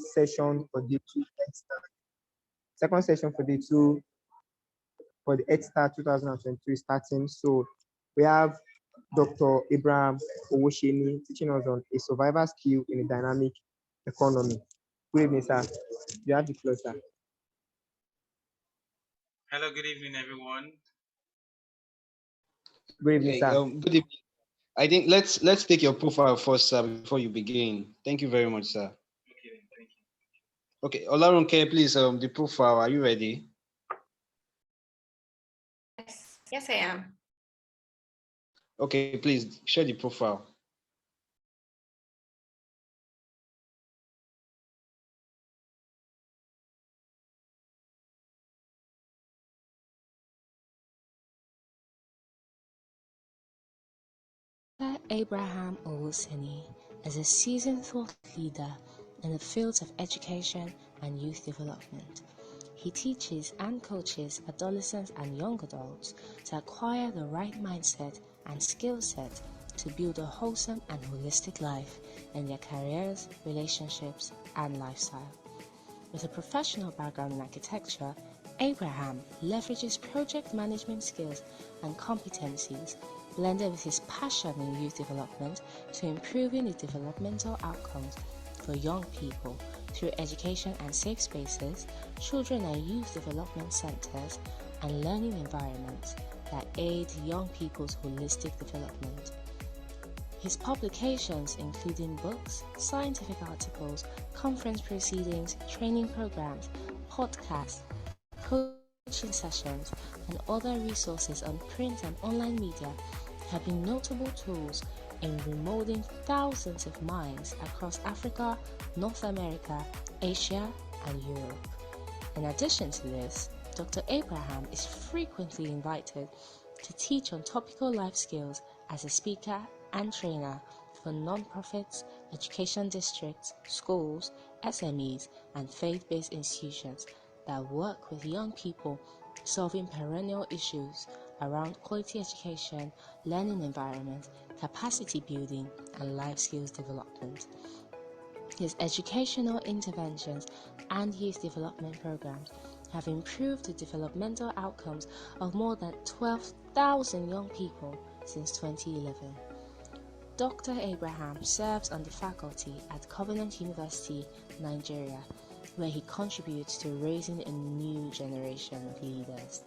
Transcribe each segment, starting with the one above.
session for day two. Second session for day two for the Head Start 2023 starting. So we have Dr. Abraham Owoseni teaching us on a survival skill in a dynamic economy. Good evening, sir. You have the floor, sir. Hello, good evening, everyone. Good evening, Okay, sir. good evening. I think let's take your profile first, sir, before you begin. Thank you very much, sir. Okay, thank you. Okay, Olarunke, please, the profile. Are you ready? Yes, I am. Okay, please share the profile. Abraham Owoseni is a seasoned thought leader in the fields of education and youth development. He teaches and coaches adolescents and young adults to acquire the right mindset and skill set to build a wholesome and holistic life in their careers, relationships, and lifestyle. With a professional background in architecture, Abraham leverages project management skills and competencies blended with his passion in youth development to improving the developmental outcomes for young people through education and safe spaces, children and youth development centers, and learning environments that aid young people's holistic development. His publications, including books, scientific articles, conference proceedings, training programs, podcasts, coaching sessions, and other resources on print and online media, have been notable tools in remolding thousands of minds across Africa, North America, Asia, and Europe. In addition to this, Dr. Abraham is frequently invited to teach on topical life skills as a speaker and trainer for non-profits, education districts, schools, SMEs, and faith-based institutions that work with young people solving perennial issues around quality education, learning environment, capacity building, and life skills development. His educational interventions and youth development programs have improved the developmental outcomes of more than 12,000 young people since 2011. Dr. Abraham serves on the faculty at Covenant University, Nigeria, where he contributes to raising a new generation of leaders.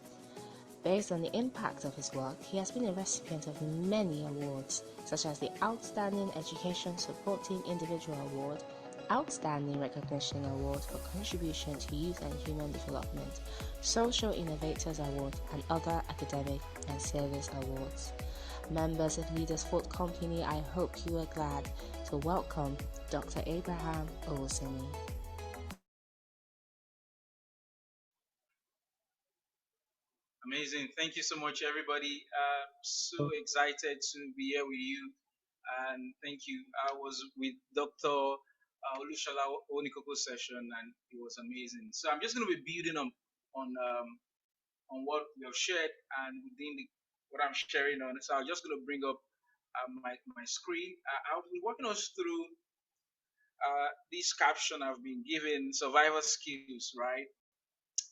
Based on the impact of his work, he has been a recipient of many awards, such as the Outstanding Education Supporting Individual Award, Outstanding Recognition Award for Contribution to Youth and Human Development, Social Innovators Award, and other academic and service awards. Members of Leaders Fort Company, I hope you are glad to welcome Dr. Abraham Owoseni. Amazing. Thank you so much, everybody. So excited to be here with you. And thank you. I was with Dr. Olushola Onikoko's session, and it was amazing. So I'm just going to be building on what we have shared and within what I'm sharing on. So I'm just going to bring up my screen. I'll be walking us through this caption I've been given: survival skills, right?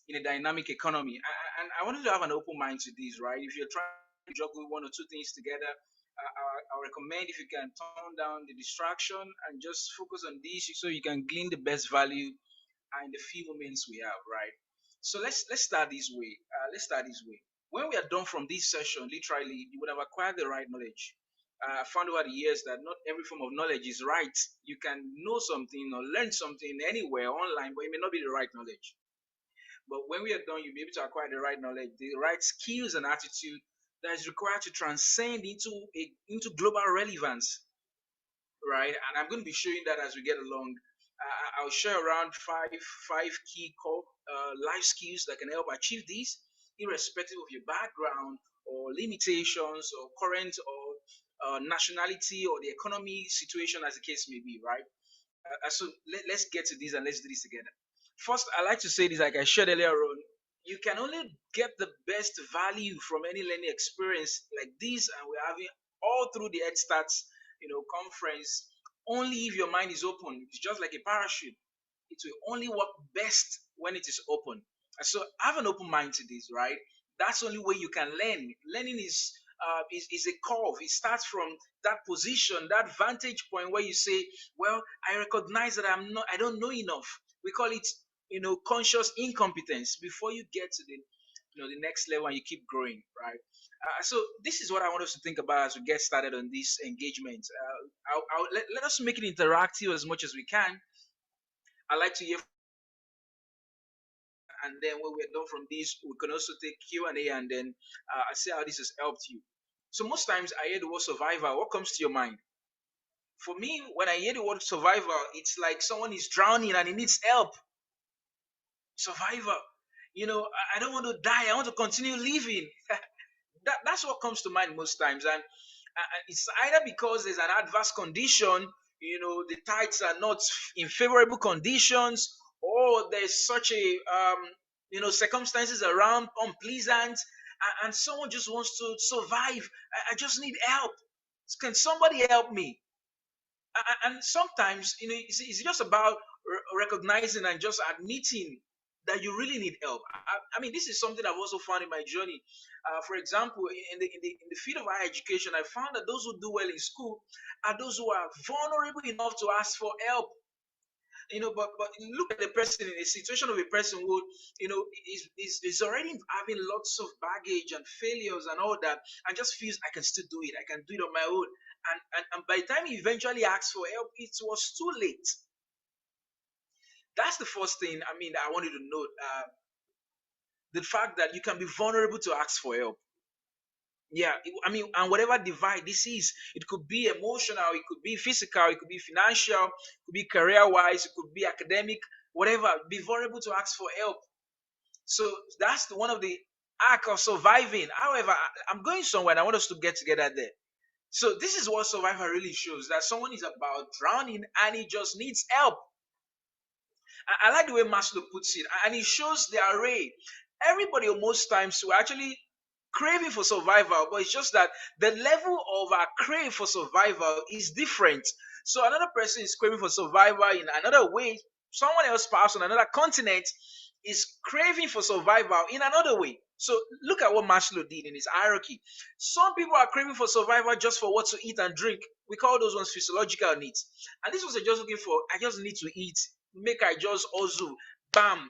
In a dynamic economy. And I wanted to have an open mind to this, right? If you're trying to juggle one or two things together, I recommend if you can tone down the distraction and just focus on this so you can glean the best value in the few moments we have, right? So let's start this way. When we are done from this session, literally, you would have acquired the right knowledge. I found over the years that not every form of knowledge is right. You can know something or learn something anywhere online, but it may not be the right knowledge. But when we are done, you'll be able to acquire the right knowledge, the right skills and attitude that is required to transcend into global relevance, right? And I'm going to be showing that as we get along. I'll share around five key core life skills that can help achieve this, irrespective of your background or limitations or current or nationality or the economy situation, as the case may be, right? So let's get to this and let's do this together. First, I like to say this, like I shared earlier on, you can only get the best value from any learning experience like this, and we're having all through the Head Start, conference, only if your mind is open. It's just like a parachute. it will only work best when it is open. And so have an open mind to this, right? That's the only way you can learn. Learning is a curve. It starts from that position, that vantage point where you say, well, I recognize that I don't know enough. We call it, conscious incompetence before you get to the next level and you keep growing, right? So this is what I want us to think about as we get started on this engagement. Let us make it interactive as much as we can. I like to hear, and then when we're done from this, we can also take Q&A, and then I see how this has helped you. So most times I hear the word survivor. What comes to your mind? For me, when I hear the word survivor, it's like someone is drowning and he needs help. Survivor. I don't want to die. I want to continue living. That's what comes to mind most times. And it's either because there's an adverse condition, the tides are not in favorable conditions, or there's such a, circumstances around unpleasant, and someone just wants to survive. I just need help. Can somebody help me? And sometimes, it's just about recognizing and just admitting that you really need help. I mean, this is something I've also found in my journey. For example, in the field of higher education, I found that those who do well in school are those who are vulnerable enough to ask for help. But look at the person, in a situation of a person who, is already having lots of baggage and failures and all that, and just feels I can still do it. I can do it on my own. And by the time he eventually asks for help, it was too late. That's the first thing. I mean, I wanted to note the fact that you can be vulnerable to ask for help. Yeah, I mean, and whatever divide this is, it could be emotional, it could be physical, it could be financial, it could be career-wise, it could be academic, whatever. Be vulnerable to ask for help. So that's one of the act of surviving. However, I'm going somewhere and I want us to get together there. So this is what survivor really shows, that someone is about drowning and he just needs help. I like the way Maslow puts it, and it shows the array. Everybody most times will actually craving for survival, but it's just that the level of our crave for survival is different. So another person is craving for survival in another way. Someone else, perhaps on another continent, is craving for survival in another way. So look at what Maslow did in his hierarchy. Some people are craving for survival just for what to eat and drink. We call those ones physiological needs. And this was just looking for, I just need to eat. Make I just also bam.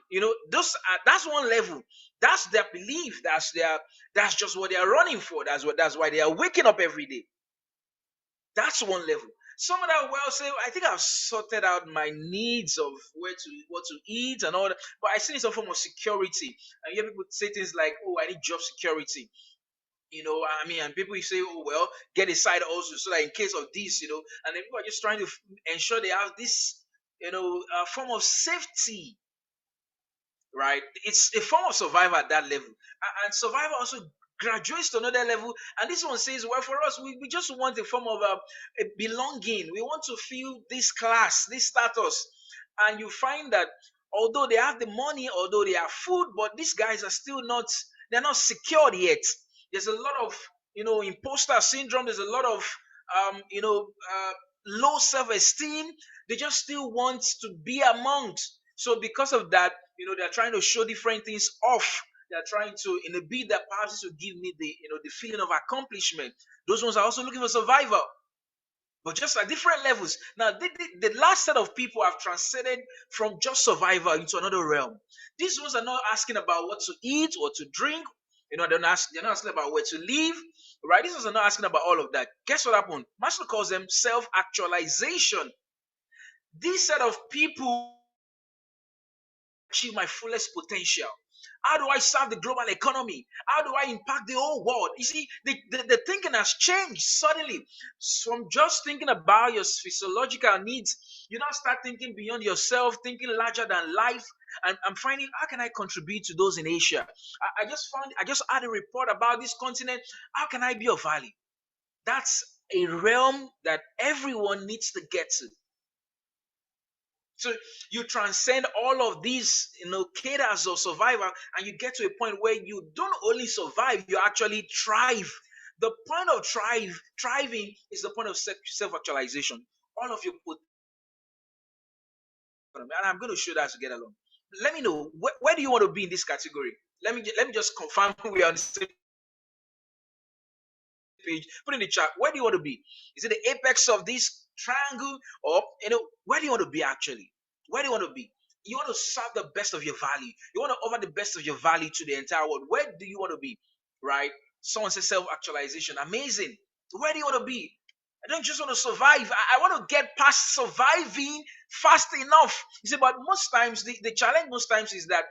That's one level. That's their belief. That's just what they are running for. That's why they are waking up every day. That's one level. Some of that well say, I think I've sorted out my needs of what to eat and all that, but I see in some form of security. And you hear people say things like, oh, I need job security. I mean, and people say, oh, well, get a side also so that in case of this, and then people are just trying to ensure they have this, form of safety, right? It's a form of survival at that level. And survival also graduates to another level. And this one says, well, for us, we just want a form of a belonging. We want to feel this class, this status. And you find that although they have the money, although they have food, but these guys are still they're not secured yet. There's a lot of, imposter syndrome. There's a lot of, low self-esteem. They just still want to be amongst. So because of that, they're trying to show different things off. They're trying to, in a bid that perhaps to give me the feeling of accomplishment. Those ones are also looking for survival, but just at different levels. Now, the last set of people have transcended from just survival into another realm. These ones are not asking about what to eat or to drink. They're not asking about where to live, right? These ones are not asking about all of that. Guess what happened? Maslow calls them self-actualization. This set of people achieve my fullest potential. How do I serve the global economy? How do I impact the whole world? You see, the thinking has changed suddenly from just thinking about your physiological needs. You now start thinking beyond yourself, thinking larger than life. And I'm finding, how can I contribute to those in Asia? I just had a report about this continent. How can I be of value? That's a realm that everyone needs to get to. So you transcend all of these, cadres of survival, and you get to a point where you don't only survive, you actually thrive. The point of thriving is the point of self-actualization. All of your economy, and I'm going to show that to get along. Let me know where do you want to be in this category. Let me just confirm we are on the same page. Put in the chat, where do you want to be? Is it the apex of this triangle, or where do you want to be actually? Where do you want to be? You want to serve the best of your value. You want to offer the best of your value to the entire world. Where do you want to be? Right? Someone says self-actualization. Amazing. Where do you want to be? I don't just want to survive. I want to get past surviving fast enough. You see, but most times the challenge most times is that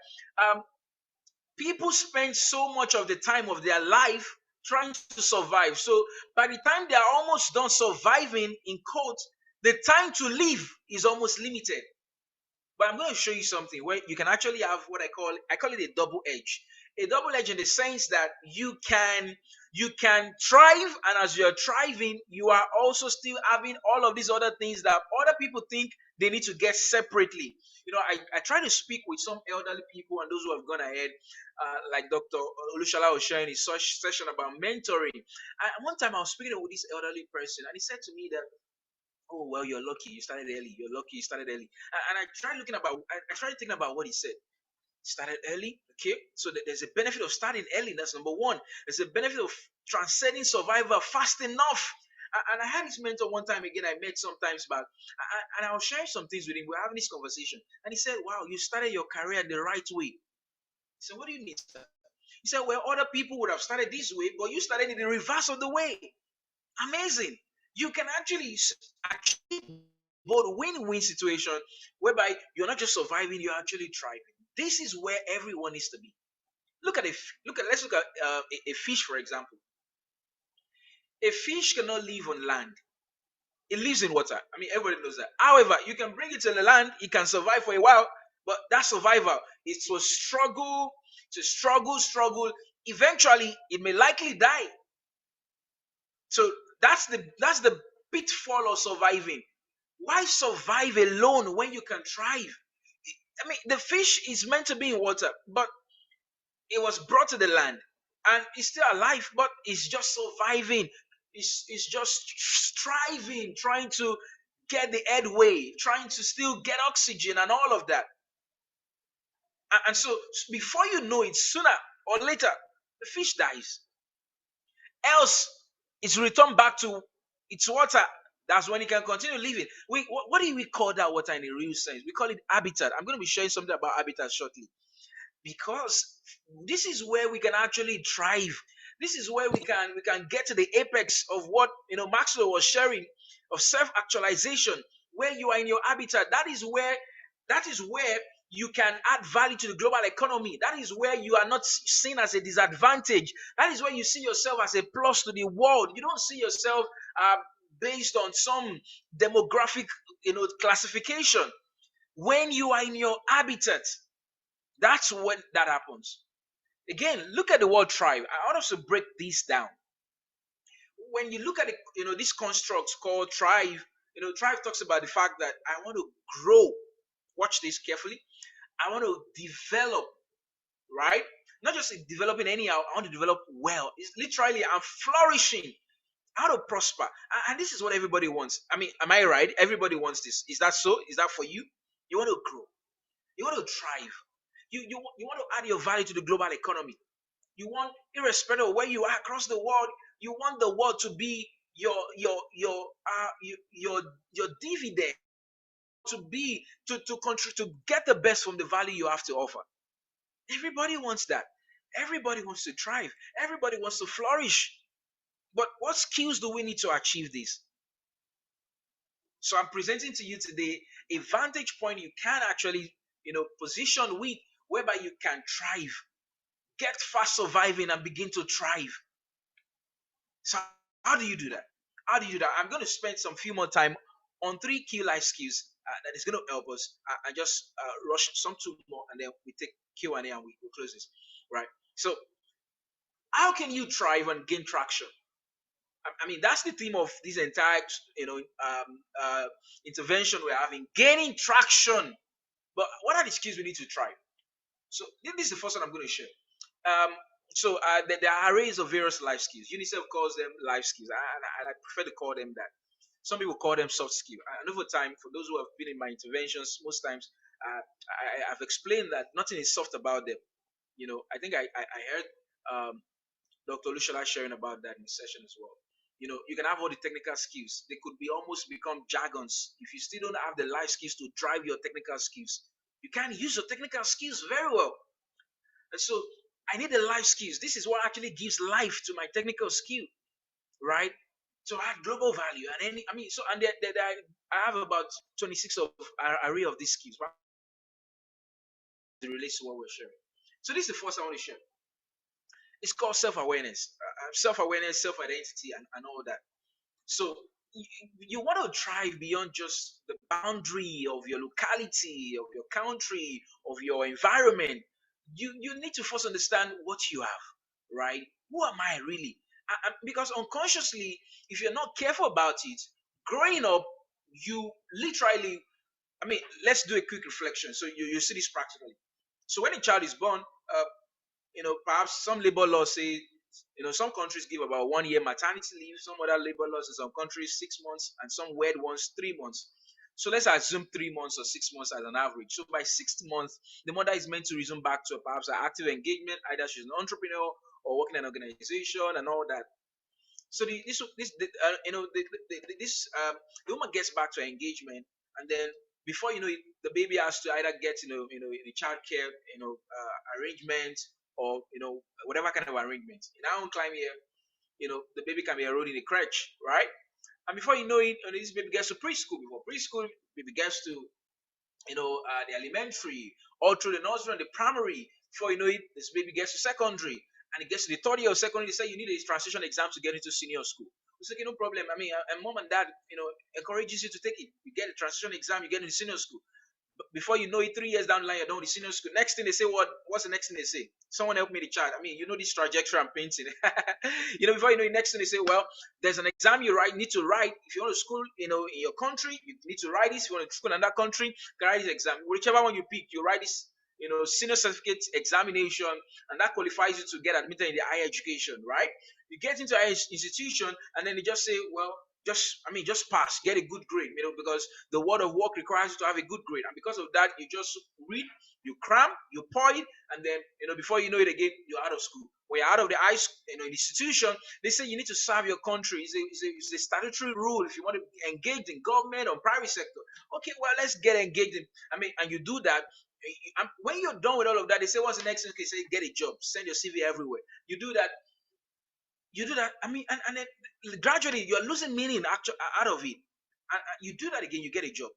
people spend so much of the time of their life trying to survive. So by the time they are almost done surviving, in quotes, the time to live is almost limited. But I'm going to show you something where you can actually have what I call it a double edge. A double edge in the sense that you can thrive, and as you're thriving, you are also still having all of these other things that other people think they need to get separately. I try to speak with some elderly people and those who have gone ahead, like Dr. Olushala was sharing his session about mentoring. And one time I was speaking with this elderly person, and he said to me that, oh well, you're lucky you started early. You're lucky you started early. And I tried thinking about what he said. Started early, okay? So there's a benefit of starting early. That's number one. There's a benefit of transcending survival fast enough. And I had this mentor one time again. I met sometimes back, and I was sharing some things with him. We were having this conversation, and he said, "Wow, you started your career the right way." I said, "What do you mean, sir?" He said, "Well, other people would have started this way, but you started in the reverse of the way." Amazing. You can actually achieve both win-win situation whereby you're not just surviving, you're actually thriving. This is where everyone needs to be. Let's look at a fish, for example. A fish cannot live on land. It lives in water. I mean, everybody knows that. However, you can bring it to the land, it can survive for a while, but that survival is to struggle, struggle. Eventually, it may likely die. So that's the pitfall of surviving. Why survive alone when you can thrive? I mean, the fish is meant to be in water, but it was brought to the land and it's still alive, but it's just surviving. It's just striving, trying to get the headway, trying to still get oxygen and all of that. And so before you know it, sooner or later, the fish dies. Else, it's returned back to its water. That's when it can continue living. What do we call that water in a real sense? We call it habitat. I'm going to be sharing something about habitat shortly, because this is where we can actually thrive. This is where we can get to the apex of what Maxwell was sharing, of self-actualization, where you are in your habitat. That is where you can add value to the global economy. That is where you are not seen as a disadvantage. That is where you see yourself as a plus to the world. You don't see yourself based on some demographic classification. When you are in your habitat, that's when that happens. Again, look at the word thrive. I want us to break this down. When you look at this construct called thrive, thrive talks about the fact that I want to grow. Watch this carefully. I want to develop, right? Not just developing anyhow. I want to develop well. It's literally I'm flourishing. How to prosper. And this is what everybody wants. I mean, am I right? Everybody wants this. Is that so? Is that for you? You want to grow. You want to thrive. You want to add your value to the global economy. You want, irrespective of where you are across the world, you want the world to be your dividend, to be to contribute, to get the best from the value you have to offer. Everybody wants that. Everybody wants to thrive. Everybody wants to flourish. But what skills do we need to achieve this? So I'm presenting to you today a vantage point you can actually position with, whereby you can thrive. Get fast surviving and begin to thrive. So how do you do that? How do you do that? I'm going to spend some few more time on 3 key life skills that is going to help us. I just rush some 2 more, and then we take Q&A and we close this. Right? So how can you thrive and gain traction? I mean, that's the theme of this entire intervention we're having. Gaining traction. But what are the skills we need to thrive? So this is the first one I'm going to share. There are arrays of various life skills. UNICEF calls them life skills, and I prefer to call them that. Some people call them soft skill. And over time, for those who have been in my interventions, most times I've explained that nothing is soft about them. I think I heard Dr. Lushala sharing about that in the session as well. You can have all the technical skills. They could be almost become jargons. If you still don't have the life skills to drive your technical skills, you can't use your technical skills very well. And so I need the life skills. This is what actually gives life to my technical skill, right? To add global value. And I have about 26 of array of these skills. Right? It relates to what we're sharing. So this is the first I want to share. It's called self-awareness. Self-awareness, self-identity, and all that. So you want to thrive beyond just the boundary of your locality, of your country, of your environment. You need to first understand what you have, right? Who am I really? Because unconsciously, if you're not careful about it, growing up, you literally, let's do a quick reflection. So you see this practically. So when a child is born, perhaps some labor laws say, some countries give about 1 year maternity leave. Some other labor laws in some countries 6 months, and some weird ones 3 months. So let's assume 3 months or 6 months as an average. So by 6th month, the mother is meant to resume back to perhaps an active engagement. Either she's an entrepreneur or working in an organization and all that. So the woman gets back to her engagement, and then before you know it, the baby has to either get the childcare arrangement, or whatever kind of arrangement. In our own climate here, the baby can be enrolled in a crèche, right? And before you know it, this baby gets to preschool. Before preschool, baby gets to the elementary, all through the nursery and the primary. Before you know it, this baby gets to secondary, and it gets to the third year of secondary. They say you need a transition exam to get into senior school. We say, okay, no problem. And mom and dad, encourages you to take it. You get a transition exam, you get into senior school. Before you know it, 3 years down the line, you're done with the senior school. Next thing they say, what's the next thing they say? Someone help me the chart. This trajectory I'm painting. Before you know it, next thing they say, well, there's an exam you need to write. If you want to school, in your country, you need to write this. If you want to school in another country, you can write this exam. Whichever one you pick, you write this, senior certificate examination, and that qualifies you to get admitted in the higher education, right? You get into higher institution, and then they just say, well, just pass, get a good grade, because the world of work requires you to have a good grade. And because of that, you just read, you cram, you pour it, and then, before you know it again, you're out of school. When you're out of the high school, institution, they say you need to serve your country. It's a statutory rule if you want to engage in government or private sector. Okay, well, let's get engaged in, and you do that. When you're done with all of that, they say, what's the next thing? They say, get a job, send your CV everywhere. You do that, and then gradually you're losing meaning out of it. And you do that again, you get a job,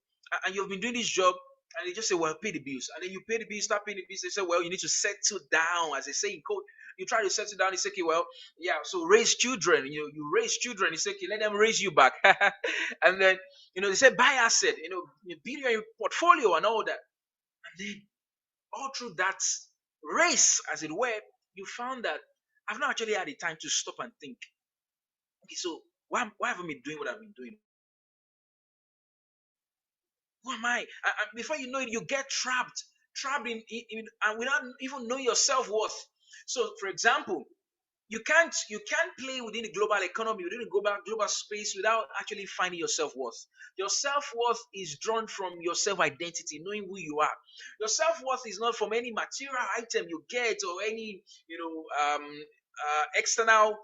and you've been doing this job, and they just say, well, pay the bills. And then you pay the bills, start paying the bills. They say, well, you need to settle down, as they say in code. You try to settle down. You say, okay, well, yeah, so raise children. You raise children. You say, okay, let them raise you back. And then, they say, buy asset, build your portfolio and all that. And then all through that race, as it were, you found that I've not actually had the time to stop and think. Okay, so why haven't I been doing what I've been doing? Who am I? And before you know it, you get trapped in and without even knowing your self-worth. So, for example, you can't play within the global economy, within the global space, without actually finding your self-worth. Your self-worth is drawn from your self-identity, knowing who you are. Your self-worth is not from any material item you get or any external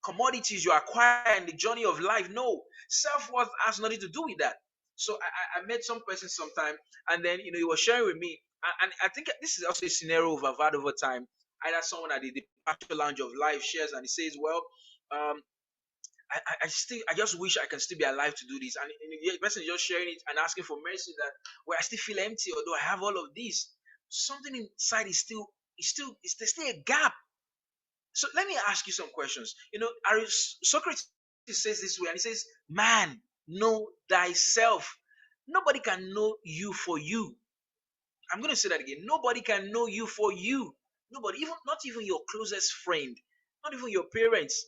commodities you acquire in the journey of life. No, self-worth has nothing to do with that. So I met some person sometime, and then he was sharing with me, and I think this is also a scenario I've had over time. Either someone at the departure lounge of life shares, and he says, well, I just wish I can still be alive to do this. And the person is just sharing it and asking for mercy, that where I still feel empty, although I have all of this. Something inside is there's still a gap. So let me ask you some questions. Socrates says this way, and he says, man, know thyself. Nobody can know you for you. I'm going to say that again. Nobody can know you for you. Nobody, not even your closest friend, not even your parents.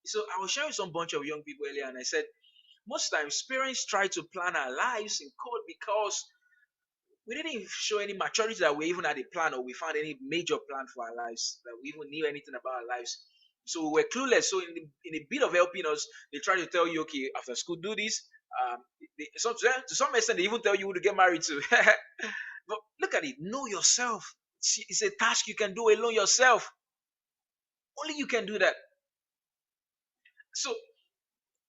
So I was sharing with some bunch of young people earlier, and I said, most times parents try to plan our lives in code because we didn't show any maturity that we even had a plan, or we found any major plan for our lives, that we even knew anything about our lives. So we were clueless. So in a bit of helping us, they try to tell you, okay, after school, do this. To some extent, they even tell you who to get married to. But look at it. Know yourself. It's a task you can do alone yourself. Only you can do that. So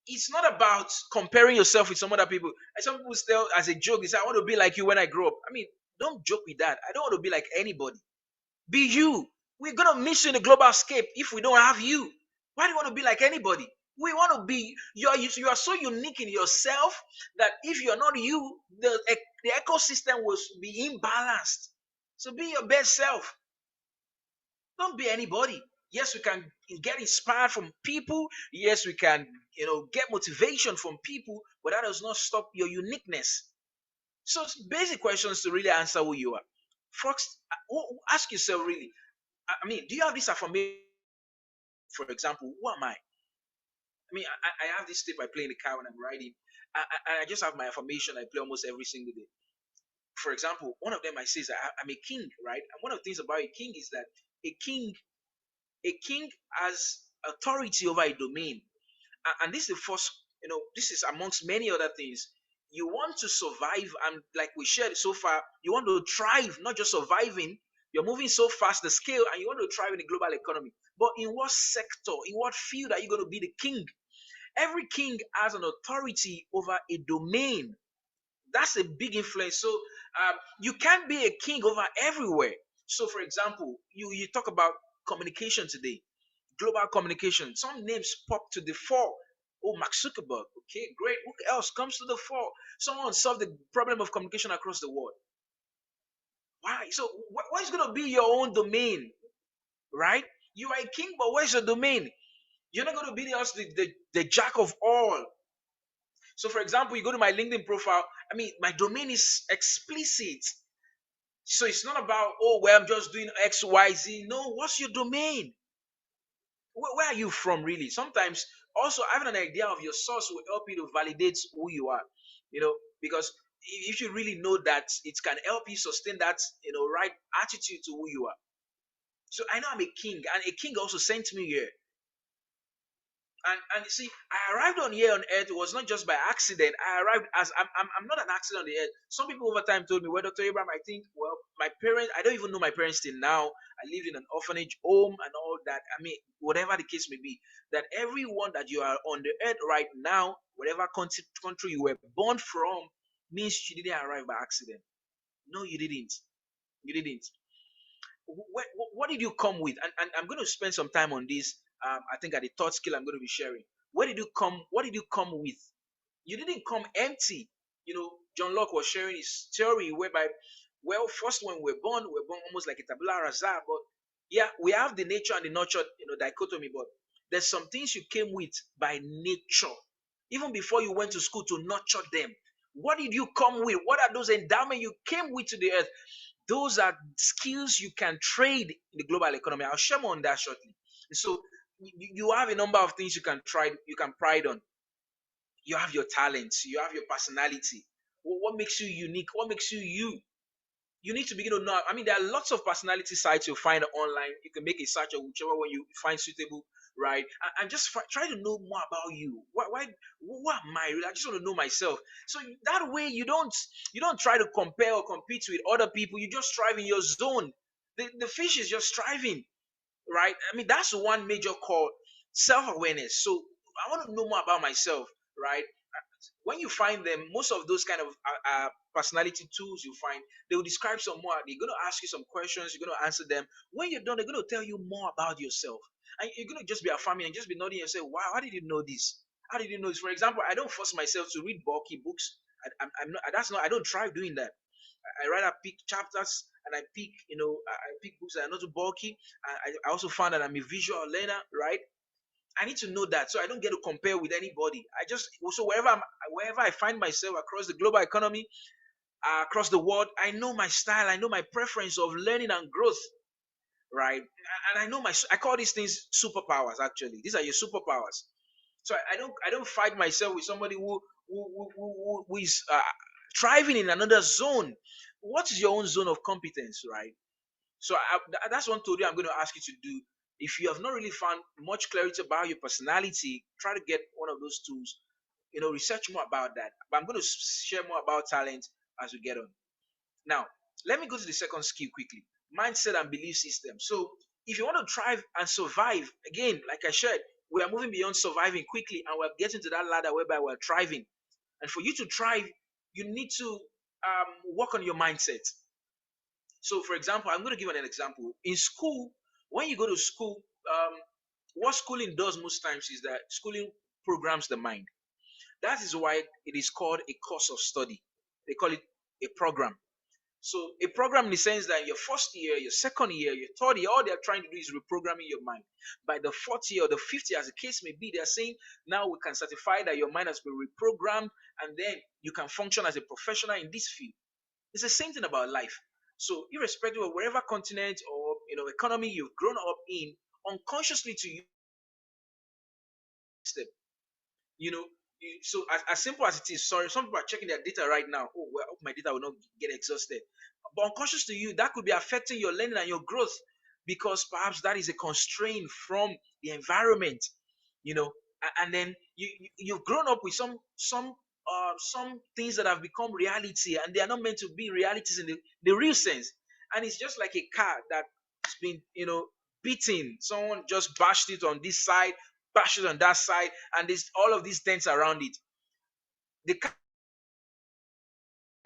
it's not about comparing yourself with some other people. And some people tell as a joke, they say, I want to be like you when I grow up. I mean, don't joke with that. I don't want to be like anybody. Be you. We're gonna miss you in the global scape if we don't have you. Why do you want to be like anybody? We want to be you are so unique in yourself that if you're not you, the ecosystem will be imbalanced. So be your best self. Don't be anybody. Yes, we can get inspired from people. Yes, we can, get motivation from people, but that does not stop your uniqueness. So it's basic questions to really answer who you are. First, ask yourself really. I mean, do you have this affirmation? For example, who am I? I mean, I have this tape I play in the car when I'm riding. I just have my affirmation I play almost every single day. For example, one of them I say is I'm a king, right? And one of the things about a king is that a king a king has authority over a domain. And this is the first, this is amongst many other things. You want to survive, and like we shared so far, you want to thrive, not just surviving. You're moving so fast, the scale, and you want to thrive in the global economy. But in what sector, in what field are you going to be the king? Every king has an authority over a domain. That's a big influence. So you can't be a king over everywhere. So, for example, you talk about communication today, global communication. Some names pop to the fore. Oh, Mark Zuckerberg. Okay, great. Who else comes to the fore? Someone solved the problem of communication across the world. Why? So, what is going to be your own domain, right? You are a king, but where's your domain? You're not going to be the jack of all. So, for example, you go to my LinkedIn profile. I mean, my domain is explicit. So it's not about, oh, well, I'm just doing X, Y, Z. No, what's your domain? Where are you from, really? Sometimes also having an idea of your source will help you to validate who you are, because if you really know that, it can help you sustain that, right attitude to who you are. So I know I'm a king, and a king also sent me here. And you see, I arrived on here on earth. It was not just by accident. I arrived as I'm not an accident on the earth. Some people over time told me, well, Dr. Abraham, I think, well, my parents, I don't even know my parents till now. I lived in an orphanage home and all that. I mean, whatever the case may be, that everyone that you are on the earth right now, whatever country you were born from, means you didn't arrive by accident. No, you didn't. You didn't. What did you come with? And I'm going to spend some time on this. I think at the third skill I'm going to be sharing. What did you come with? You didn't come empty. John Locke was sharing his theory whereby, well, first when we're born almost like a tabula rasa. But yeah, we have the nature and the nurture, dichotomy. But there's some things you came with by nature, even before you went to school to nurture them. What did you come with? What are those endowments you came with to the earth? Those are skills you can trade in the global economy. I'll share more on that shortly. So you have a number of things you can pride on. You have your talents, you have your personality. What makes you unique? What makes you you? You need to begin to know. I mean, there are lots of personality sites you'll find online. You can make a search of whichever one you find suitable, right? And just try to know more about you. Why? Who am I? I just want to know myself. So that way, you don't try to compare or compete with other people. You just strive in your zone. The fish is just striving, right? I mean, that's one major call, self-awareness. So I want to know more about myself, right? When you find them, most of those kind of personality tools you find, they will describe some more. They're going to ask you some questions. You're going to answer them. When you're done, they're going to tell you more about yourself. And you're going to just be affirming and just be nodding and say, wow, how did you know this? How did you know this? For example, I don't force myself to read bulky books. I'm not, I don't try doing that. I rather pick chapters and I pick, I pick books that are not too bulky. I also found that I'm a visual learner, right? I need to know that so I don't get to compare with anybody. So wherever I find myself across the global economy, across the world, I know my style, I know my preference of learning and growth, right? And I know I call these things superpowers. Actually, these are your superpowers. So I don't fight myself with somebody who is thriving in another zone. What is your own zone of competence, right? So that's one theory I'm going to ask you to do. If you have not really found much clarity about your personality, try to get one of those tools. Research more about that. But I'm going to share more about talent as we get on. Now, let me go to the second skill quickly: mindset and belief system. So, if you want to thrive and survive, again, like I said, we are moving beyond surviving quickly and we're getting to that ladder whereby we're thriving. And for you to thrive, you need to work on your mindset. So, for example, I'm going to give an example. In school, when you go to school, what schooling does most times is that schooling programs the mind. That is why it is called a course of study. They call it a program. So a program in the sense that your first year, your second year, your third year, all they're trying to do is reprogramming your mind. By the fourth year or the fifth year, as the case may be, they're saying now we can certify that your mind has been reprogrammed and then you can function as a professional in this field. It's the same thing about life. So irrespective of wherever continent or economy you've grown up in, unconsciously to you, you know so as simple as it is, sorry, some people are checking their data right now. Oh, well, I hope my data will not get exhausted. But unconscious to you, that could be affecting your learning and your growth, because perhaps that is a constraint from the environment. And then you've grown up with some things that have become reality, and they are not meant to be realities in the real sense. And it's just like a car that's been beaten. Someone just bashed it on this side, bashed it on that side, and there's all of these dents around it. The car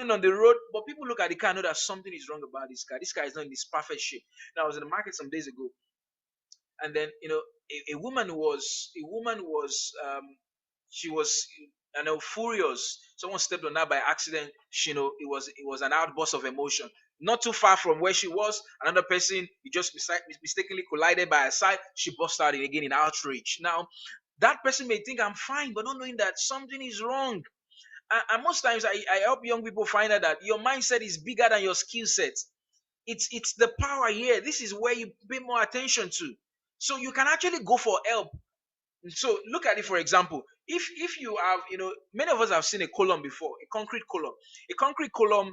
on the road, but people look at the car and know that something is wrong about this car. This car is not in this perfect shape. Now, I was in the market some days ago, and then a woman was she was furious. Someone stepped on her by accident. It was an outburst of emotion. Not too far from where she was, another person, he just mistakenly collided by her side. She burst out again in outrage. Now, that person may think I'm fine, but not knowing that something is wrong. And most times I help young people find out that your mindset is bigger than your skill set. It's the power here. This is where you pay more attention to. So you can actually go for help. So look at it, for example. If you have, many of us have seen a column before, a concrete column. A concrete column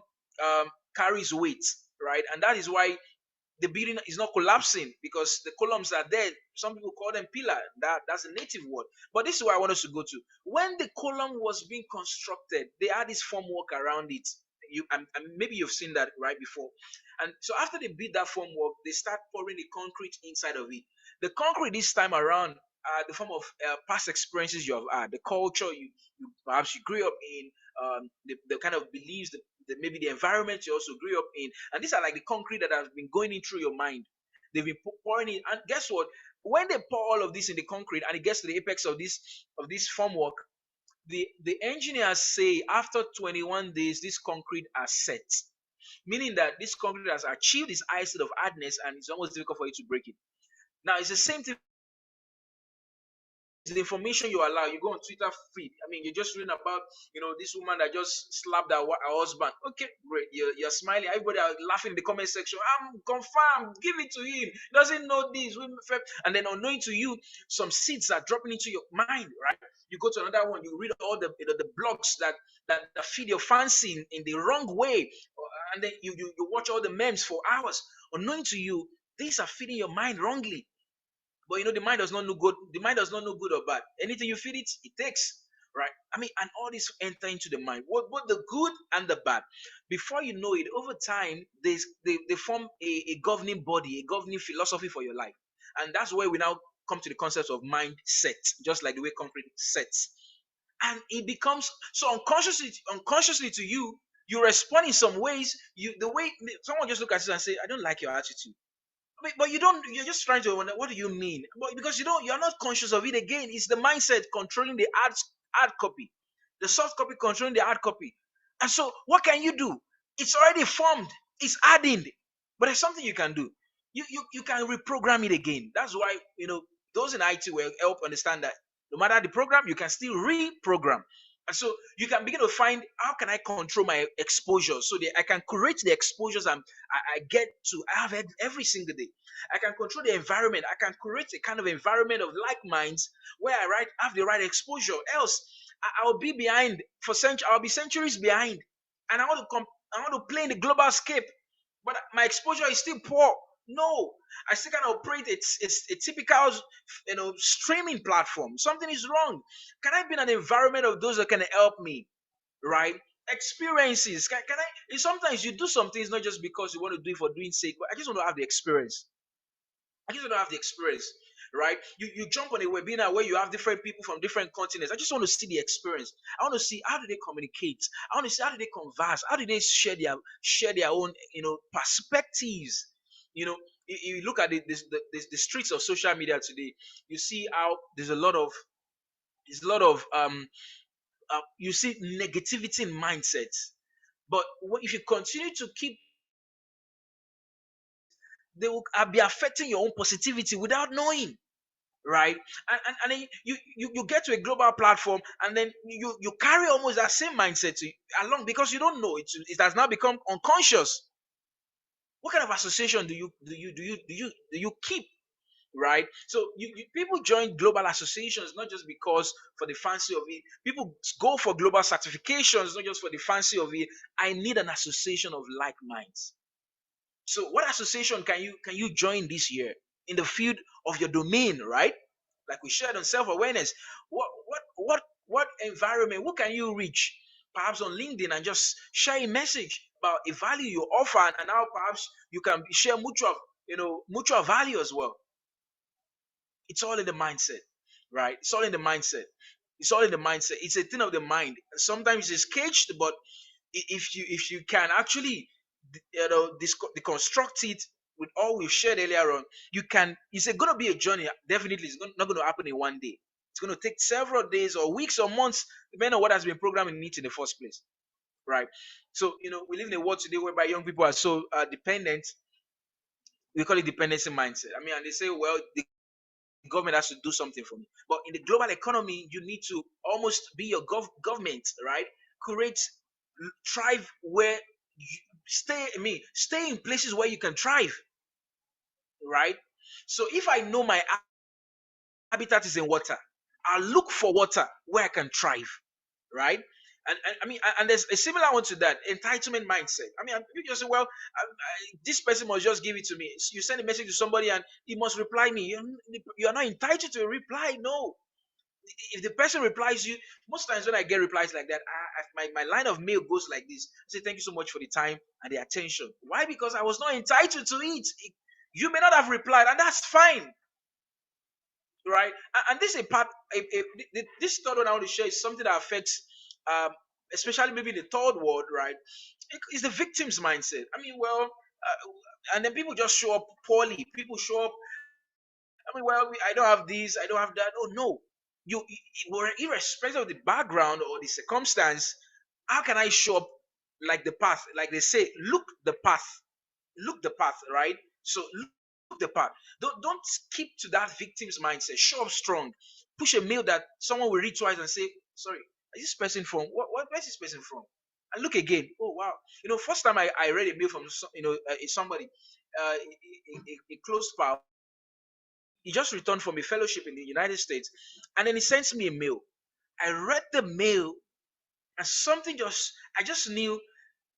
carries weight, right? And that is why the building is not collapsing, because the columns are there. Some people call them pillar. That's a native word. But this is where I want us to go to. When the column was being constructed, they had this formwork around it. Maybe you've seen that right before. And so after they build that formwork, they start pouring the concrete inside of it. The concrete this time around, the form of past experiences you have had, the culture you perhaps you grew up in, the kind of beliefs, maybe the environment you also grew up in, and these are like the concrete that has been going in through your mind. They've been pouring in, and guess what? When they pour all of this in the concrete and it gets to the apex of this formwork, the engineers say after 21 days this concrete has set, meaning that this concrete has achieved its high state of hardness and it's almost difficult for you to break it. Now it's the same thing. The information you allow, you go on Twitter feed. I mean, you're just reading about, this woman that just slapped her husband. Okay, great. You're smiling. Everybody are laughing in the comment section. I'm confirmed. Give it to him. He doesn't know this. And then unknowing to you, some seeds are dropping into your mind, right? You go to another one. You read all the blogs that feed your fancy in the wrong way, and then you watch all the memes for hours. Unknowing to you, these are feeding your mind wrongly. But the mind does not know good. The mind does not know good or bad. Anything you feed it, it takes, right? I mean, and all this enter into the mind, both the good and the bad. Before you know it, over time, they form a governing body, a governing philosophy for your life, and that's where we now come to the concept of mindset, just like the way concrete sets, and it becomes so unconsciously to you. You respond in some ways. The way someone just look at you and say, "I don't like your attitude." But you're just trying to wonder, what do you mean? But because you're not conscious of it. Again, it's the mindset controlling the hard copy, the soft copy controlling the hard copy. And so what can you do? It's already formed, it's adding, but there's something you can do. You can reprogram it again. That's why those in IT will help understand that no matter the program, you can still reprogram. And so you can begin to find, how can I control my exposure so that I can create the exposures I get to have every single day. I can control the environment. I can create a kind of environment of like minds where I have the right exposure. Else, I'll be behind for centuries. I'll be centuries behind, and I want to play in the global scape, but my exposure is still poor. No, I still can operate. It's a typical, streaming platform. Something is wrong. Can I be in an environment of those that can help me, right? Experiences. Can I? Sometimes you do some things not just because you want to do it for doing sake, but I just want to have the experience. I just want to have the experience, right? You jump on a webinar where you have different people from different continents. I just want to see the experience. I want to see how do they communicate. I want to see how do they converse. How do they share their own perspectives. You look at the streets of social media today. You see how there's a lot of you see negativity in mindsets. But if you continue to keep, they will be affecting your own positivity without knowing, right? And then you get to a global platform, and then you carry almost that same mindset along, because you don't know it has now become unconscious. What kind of association do you keep, right? So people join global associations not just because for the fancy of it. People go for global certifications not just for the fancy of it. I need an association of like minds. So what association can you join this year in the field of your domain, right? Like we shared on self-awareness. What environment, who can you reach? Perhaps on LinkedIn, and just share a message about a value you offer, and how perhaps you can share mutual value as well. It's all in the mindset, right? It's all in the mindset. It's all in the mindset. It's a thing of the mind. Sometimes it's caged, but if you can actually deconstruct it with all we've shared earlier on, you can. It's going to be a journey. Definitely, it's not going to happen in one day. It's going to take several days or weeks or months, depending on what has been programmed in it in the first place, right? So we live in a world today whereby young people are so dependent. We call it dependency mindset. I mean, and they say, well, the government has to do something for me. But in the global economy, you need to almost be your government, right? Create, thrive where you stay in places where you can thrive, right? So if I know my habitat is in water, I'll look for water where I can thrive, right? And I mean, and there's a similar one to that, entitlement mindset. I mean, you just say, well, this person must just give it to me. You send a message to somebody and he must reply me. You're not entitled to a reply. No. If the person replies you, most times when I get replies like that, my line of mail goes like this. I say, thank you so much for the time and the attention. Why? Because I was not entitled to it. You may not have replied, and that's fine, right? And this is a part. This third one I want to share is something that affects, especially maybe the third world, right? It's the victim's mindset. I mean, well, and then people just show up poorly. People show up. I mean, well, I don't have this, I don't have that. Oh no, irrespective of the background or the circumstance, how can I show up like the path? Like they say, look the path, right? So look the path. Don't keep to that victim's mindset. Show up strong. Push a mail that someone will read twice and say, sorry, is this person from? Where's this person from? And look again. Oh wow. First time I read a mail from somebody, a close pal. He just returned from a fellowship in the United States, and then he sends me a mail. I read the mail, and I just knew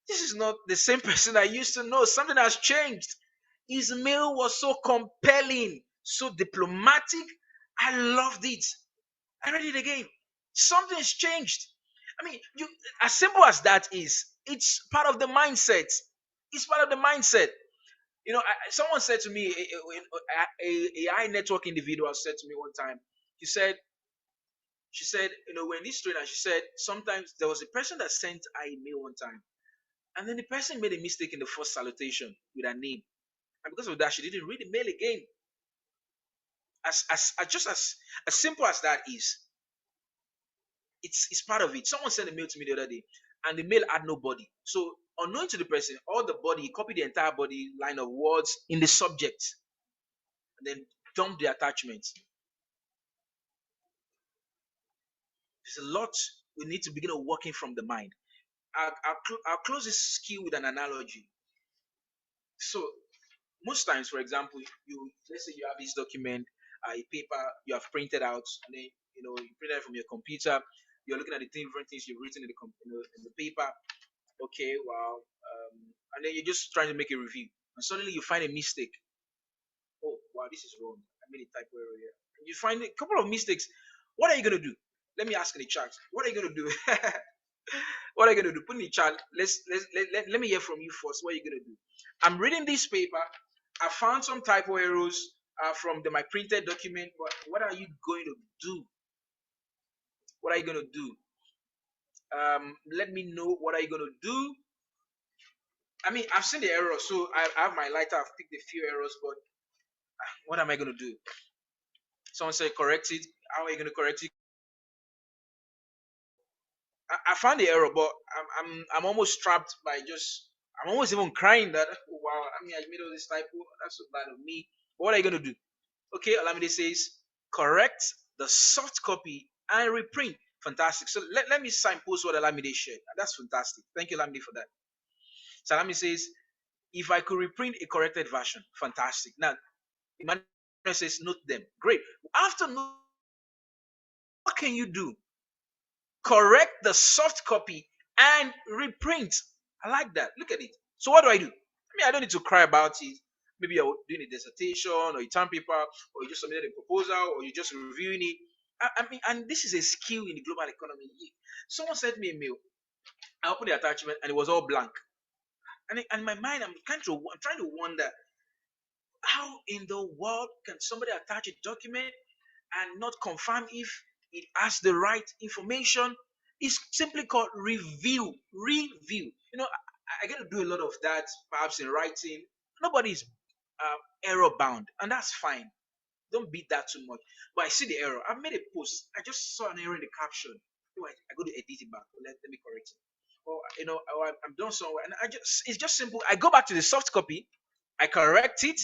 this is not the same person I used to know. Something has changed. His mail was so compelling, so diplomatic. I loved it. I read it again. Something has changed. I mean, as simple as that is, it's part of the mindset. It's part of the mindset. Someone said to me, a high network individual said to me one time, she said, we're in this train, and she said, sometimes there was a person that sent her a mail one time, and then the person made a mistake in the first salutation with her name. And because of that, she didn't read the mail again. As simple as that is, it's part of it. Someone sent a mail to me the other day, and the mail had no body. So, unknown to the person, all the body, he copied the entire body line of words in the subject, and then dumped the attachment. There's a lot we need to begin working from the mind. I'll close this skill with an analogy. So, most times, for example, let's say you have this document, a paper you have printed out, and then you printed it from your computer. You're looking at the different things you've written in the paper. Okay, wow, and then you're just trying to make a review, and suddenly you find a mistake. wow, this is wrong. I made a typo error here. And you find a couple of mistakes. What are you gonna do? Let me ask in the chat. What are you gonna do? What are you gonna do? Put in the chat. Let me hear from you first. What are you gonna do? I'm reading this paper. I found some typo errors from my printed document. But what are you going to do? What are you gonna do? Let me know. What are you gonna do? I mean, I've seen the error, so I have my lighter. I've picked a few errors, but what am I gonna do? Someone said correct it. How are you gonna correct it? I found the error, but I'm almost trapped by just. I'm almost even crying that oh, wow. I mean, I made all this typo. That's so bad of me. But what are you gonna do? Okay, Olamide says correct the soft copy and reprint. Fantastic. So let me signpost what Olamide shared. That's fantastic. Thank you, Olamide, for that. Salami says if I could reprint a corrected version, fantastic. Now, Emmanuel says note them. Great. After note, what can you do? Correct the soft copy and reprint. I like that. Look at it. So what do? I mean, I don't need to cry about it. Maybe you're doing a dissertation or a term paper or you just submitted a proposal or you're just reviewing it. I mean, and this is a skill in the global economy. Someone sent me a mail. I opened the attachment and it was all blank. And in my mind, I'm trying to wonder how in the world can somebody attach a document and not confirm if it has the right information? It's simply called review. Review. You know, I get to do a lot of that, perhaps in writing. Nobody's error bound, and that's fine. Don't beat that too much. But I see the error. I've made a post. I just saw an error in the caption. I go to edit it back. Let me correct it. Or or I'm done somewhere, and it's just simple. I go back to the soft copy. I correct it.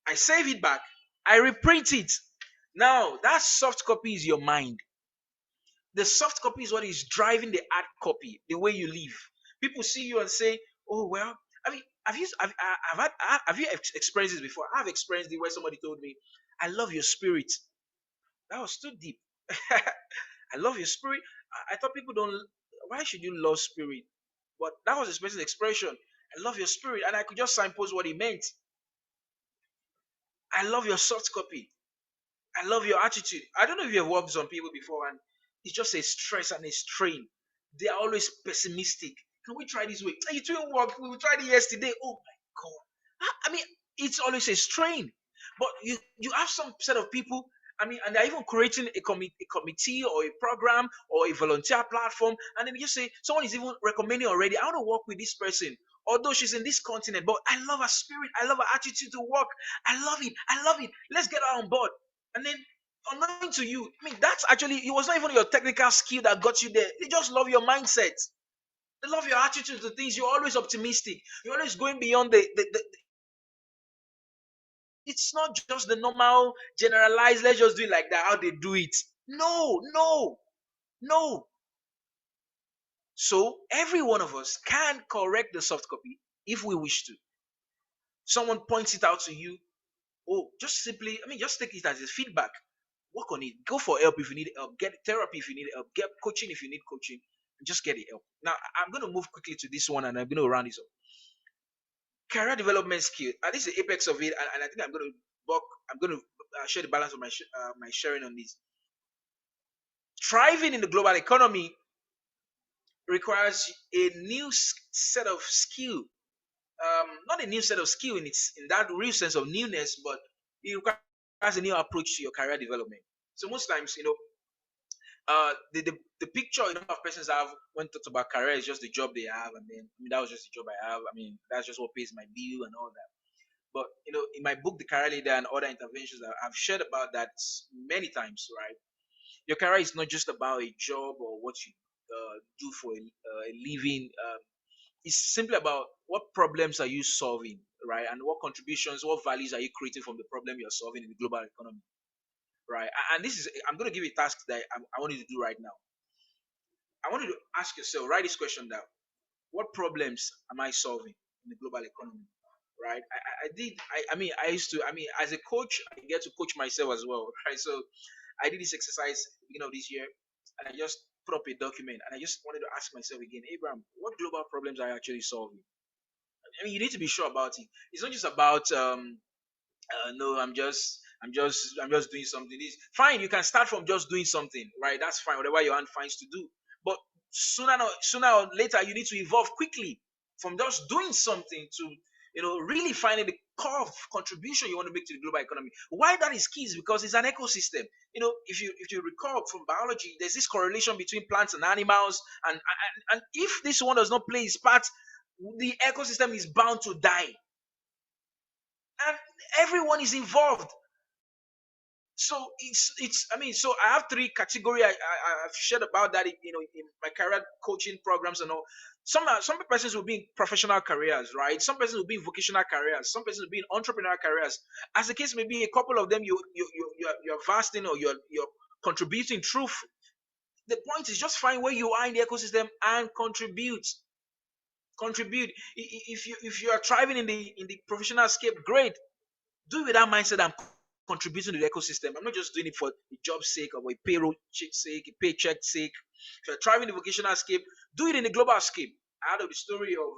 I save it back. I reprint it. Now, that soft copy is your mind. The soft copy is what is driving the hard copy, the way you live. People see you and say, oh, well, I mean, have you experienced this before? I've experienced it where somebody told me, I love your spirit. That was too deep. I love your spirit. I thought people don't, why should you love spirit? But that was the person's expression. I love your spirit. And I could just signpost what he meant. I love your soft copy. I love your attitude. I don't know if you have worked with some people before and it's just a stress and a strain. They are always pessimistic. Can we try this way? Hey, it didn't work. We tried it yesterday. Oh my God. I mean, it's always a strain. But you have some set of people, I mean, and they're even creating a committee or a program or a volunteer platform. And then you say, someone is even recommending already, I want to work with this person. Although she's in this continent, but I love her spirit. I love her attitude to work. I love it. I love it. Let's get her on board. And then unknown to you, I mean, that's actually, it was not even your technical skill that got you there. They just love your mindset. They love your attitude to things. You're always optimistic. You're always going beyond the it's not just the normal generalized, let's just do it like that, how they do it. No, no, no. So every one of us can correct the soft copy if we wish to. Someone points it out to you. Oh, just simply, I mean, just take it as a feedback. Work on it. Go for help if you need help. Get therapy if you need help. Get coaching if you need coaching. And just get the help. Now, I'm going to move quickly to this one and I'm going to round this up. Career development skill. And this is the apex of it. And I think I'm going to share the balance of my sharing on this. Thriving in the global economy requires a new set of skill. Not a new set of skill in that real sense of newness, but it requires a new approach to your career development. So most times, the picture of persons have when talked about career is just the job they have, and then I mean that was just the job I have. I mean that's just what pays my bill and all that. But in my book, The Career Leader and Other Interventions, I've shared about that many times, right? Your career is not just about a job or what you do for a living. It's simply about what problems are you solving, right? And what contributions, what values are you creating from the problem you're solving in the global economy, right? And this is, I'm going to give you a task that I want you to do right now. I want you to ask yourself, write this question down. What problems am I solving in the global economy? Right? I used to, as a coach, I get to coach myself as well, right? So I did this exercise beginning of this year, and I just put up a document, and I just wanted to ask myself again, Abraham, what global problems are you actually solving? I mean, you need to be sure about it. It's not just about No, I'm just doing something. This fine. You can start from just doing something, right? That's fine. Whatever your hand finds to do. But sooner or later, you need to evolve quickly from just doing something to really finding the core of contribution you want to make to the global economy. Why that is key is because it's an ecosystem. If you recall from biology, there's this correlation between plants and animals, and if this one does not play its part, the ecosystem is bound to die, and everyone is involved. So so I have three category I've shared about that in my career coaching programs and all. Some persons will be in professional careers, right? Some persons will be in vocational careers. Some persons will be in entrepreneurial careers. As the case may be, a couple of them you're vasting, or you're contributing. Truth. The point is just find where you are in the ecosystem and contribute. Contribute. If you are thriving in the professional scape, great. Do it with that mindset. I'm contributing to the ecosystem. I'm not just doing it for the job sake or a payroll sake, a paycheck sake. If you're thriving the vocational scape, do it in the global scape. I heard of the story of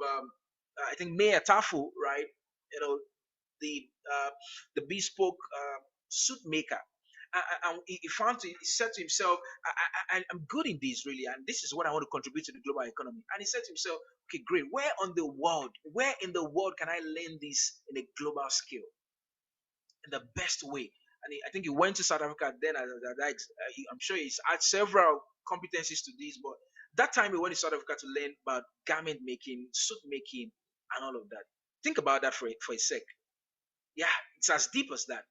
I think Mayor Tafu, right? You know, the uh, the bespoke suit maker. And he found he said to himself, I'm good in this really, and this is what I want to contribute to the global economy. And he said to himself, okay, great. Where in the world can I learn this in a global scale? In the best way. And I think he went to South Africa then. I'm sure he's had several competencies to this, but that time he went to South Africa to learn about garment making, suit making, and all of that. Think about that for a sec. Yeah, it's as deep as that.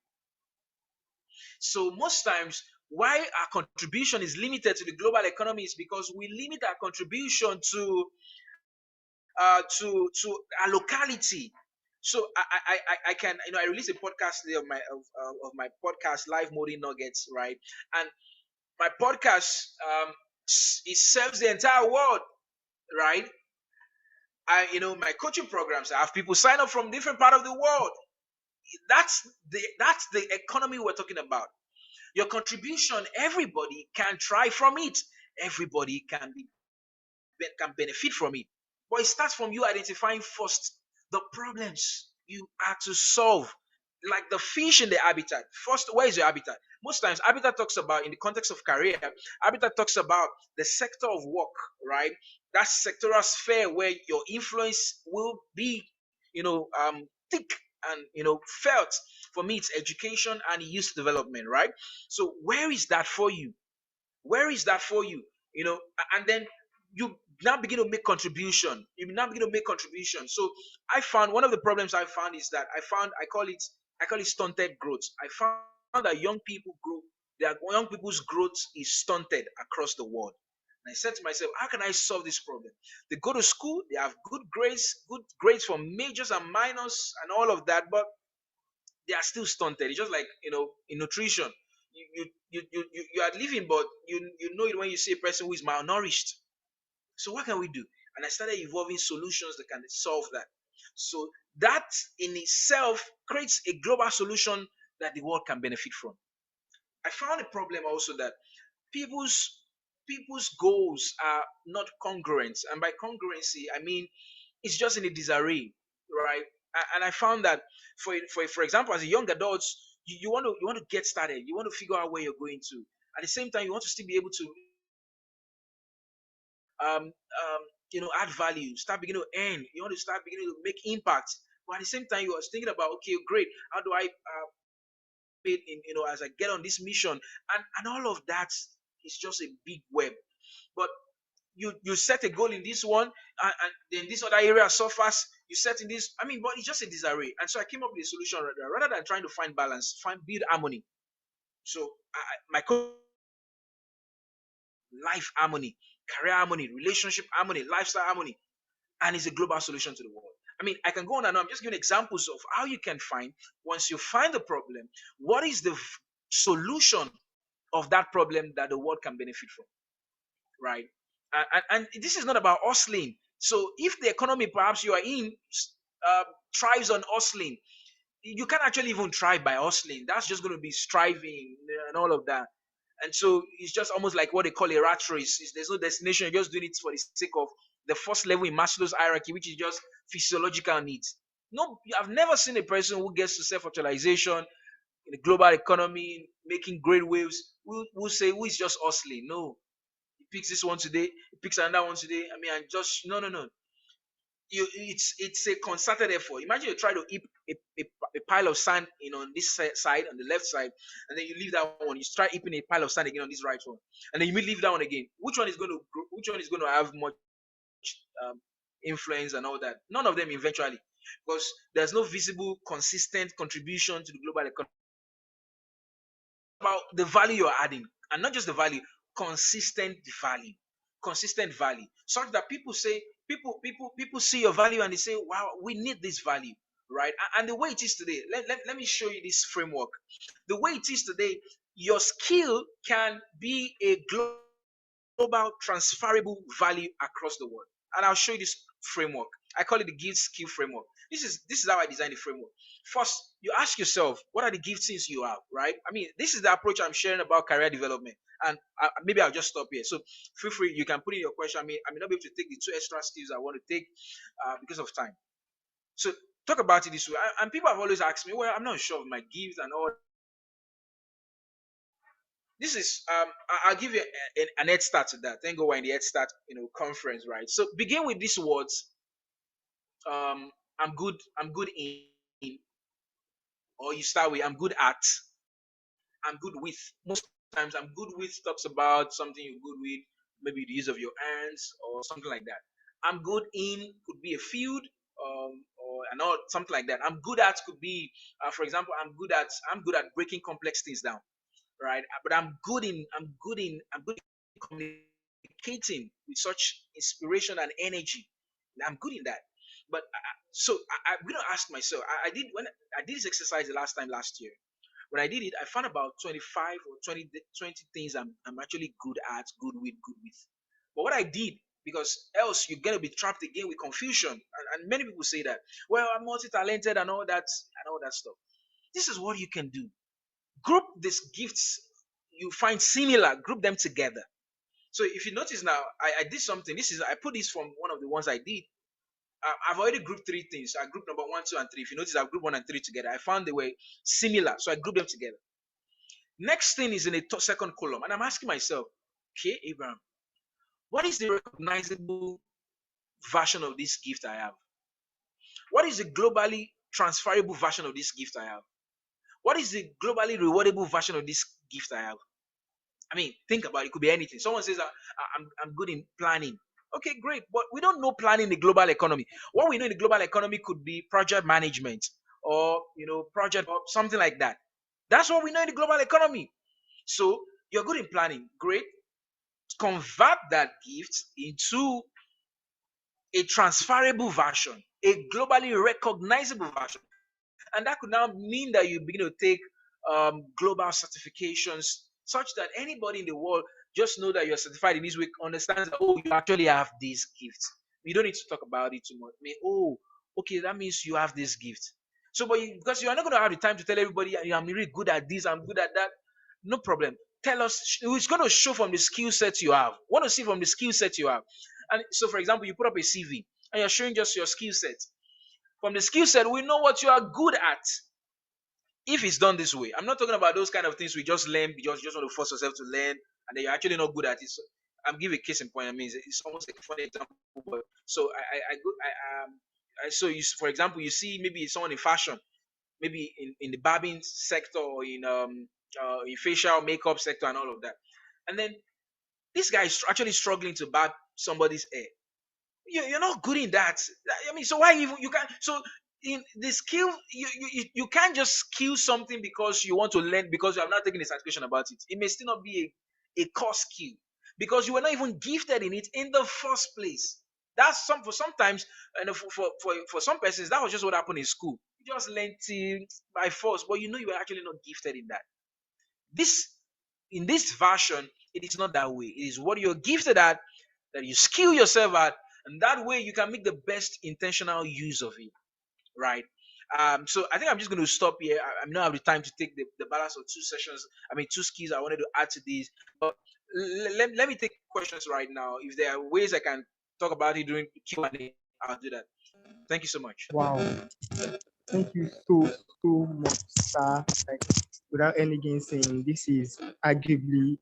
So most times, why our contribution is limited to the global economy is because we limit our contribution to a locality. So I can I released a podcast today of my podcast Live Molding Nuggets, right? And my podcast it serves the entire world, right? My coaching programs, I have people sign up from different part of the world. That's the economy we're talking about. Your contribution, everybody can try from it. Everybody can benefit from it. But it starts from you identifying first the problems you are to solve. Like the fish in the habitat. First, where is your habitat? Most times, habitat talks about, in the context of career, habitat talks about the sector of work, right? That sectoral sphere where your influence will be, thick and, felt. For me, it's education and youth development, right? So, where is that for you? Where is that for you? And then you now begin to make contribution. You now begin to make contribution. So I found one of the problems I found is that I call it stunted growth. I found that young people's growth is stunted across the world. And I said to myself, how can I solve this problem? They go to school, they have good grades for majors and minors and all of that, but they are still stunted. It's just like in nutrition. You are living, but you know it when you see a person who is malnourished. So what can we do? And I started evolving solutions that can solve that. So that in itself creates a global solution that the world can benefit from. I found a problem also that people's people's goals are not congruent, and by congruency I mean it's just in a disarray, right? And I found that for example, as a young adult, you want to get started, you want to figure out where you're going to. At the same time, you want to still be able to add value, start beginning to earn. You want to start beginning to make impact, but at the same time, you are thinking about, okay, great, how do I as I get on this mission, and all of that is just a big web. But you set a goal in this one, and then this other area suffers. You set in this, but it's just a disarray. And so I came up with a solution rather than trying to find balance, build harmony. So my life harmony, career harmony, relationship harmony, lifestyle harmony, and it's a global solution to the world. I can go on and on. I'm just giving examples of how you can find, once you find the problem, what is the solution of that problem that the world can benefit from, right? And this is not about hustling. So if the economy perhaps you are in thrives on hustling, you can't actually even thrive by hustling. That's just going to be striving and all of that. And so it's just almost like what they call a rat race. There's no destination. You're just doing it for the sake of the first level in Maslow's hierarchy, which is just physiological needs. No, I've never seen a person who gets to self-actualization in the global economy, making great waves, who say who is just hustling. No, he picks this one today, he picks another one today. I mean, and just no. It's a concerted effort. Imagine you try to heap a pile of sand on this side, on the left side, and then you leave that one. You try heaping a pile of sand again on this right one, and then you leave that one again. Which one is going to grow? Which one is going to have much influence and all that? None of them eventually, because there's no visible, consistent contribution to the global economy. About the value you're adding, and not just the value, consistent value, such that people see your value and they say, wow, we need this value, right? And the way it is today, let me show you this framework. The way it is today, your skill can be a global transferable value across the world. And I'll show you this framework. I call it the gift skill framework. This is how I designed the framework. First, you ask yourself, what are the giftings you have, right? I mean, this is the approach I'm sharing about career development. And maybe I'll just stop here. So feel free, you can put in your question. I may not be able to take the 2 extra skills I want to take because of time. So talk about it this way. And people have always asked me, well, I'm not sure of my gift and all. This is I'll give you an head start to that. Thank God we're in the head start conference, right? So begin with these words. I'm good in, or you start with I'm good at, I'm good with. Most times I'm good with talks about something you're good with, maybe the use of your hands or something like that. I'm good in could be a field, or something like that. I'm good at could be, for example, I'm good at breaking complex things down, right? But I'm good in communicating with such inspiration and energy. I'm good in that. But I'm going to ask myself. I did this exercise the last year. When I did it, I found about 25 or 20 things I'm actually good at, good with. But what I did, because else you're going to be trapped again with confusion. And many people say that, well, I'm multi-talented and all that stuff. This is what you can do. Group these gifts you find similar, group them together. So if you notice now, I did something. I put this from one of the ones I did. I've already grouped 3 things. I grouped number 1, 2, and 3. If you notice, I've grouped 1 and 3 together. I found they were similar, so I grouped them together. Next thing is in a second column, and I'm asking myself, okay, Abraham, what is the recognizable version of this gift I have? What is the globally transferable version of this gift I have? What is the globally rewardable version of this gift I have? I mean, think about it. It could be anything. Someone says, I'm good in planning. Okay, great. But we don't know planning in the global economy. What we know in the global economy could be project management or, project or something like that. That's what we know in the global economy. So you're good in planning. Great. Convert that gift into a transferable version, a globally recognizable version. And that could now mean that you begin to take global certifications such that anybody in the world just know that you're certified in this week, understands that, oh, you actually have this gift. You don't need to talk about it too much. I mean, oh, okay, that means you have this gift. So, because you are not going to have the time to tell everybody, I'm really good at this, I'm good at that. No problem. Tell us, it's going to show from the skill set you have. Want to see from the skill set you have. And so, for example, you put up a CV and you're showing just your skill set. From the skill set, we know what you are good at. If it's done this way, I'm not talking about those kind of things we just learn, you just want to force yourself to learn, and then you're actually not good at it. So I'm giving a case in point. I mean, it's almost like a funny example. But so so you, for example, you see maybe someone in fashion, maybe in the barbing sector or in facial makeup sector and all of that, and then this guy is actually struggling to barb somebody's hair. You're not good in that. I mean, so why even you can't? So in the skill, you can't just skill something because you want to learn, because you have not taken a certification about it. It may still not be a core skill because you were not even gifted in it in the first place. That's sometimes, and for some persons, that was just what happened in school. You just learned it by force, but you were actually not gifted in that. In this version, it is not that way. It is what you're gifted at, that you skill yourself at, and that way you can make the best intentional use of it, right? So I think I'm just going to stop here. I don't have the time to take the balance of 2 sessions. I mean, 2 skills I wanted to add to these, but let me take questions right now. If there are ways I can talk about it during Q&A, I'll do that. Thank you so much. Wow. Thank you so much, sir. Like, without any saying, this is arguably,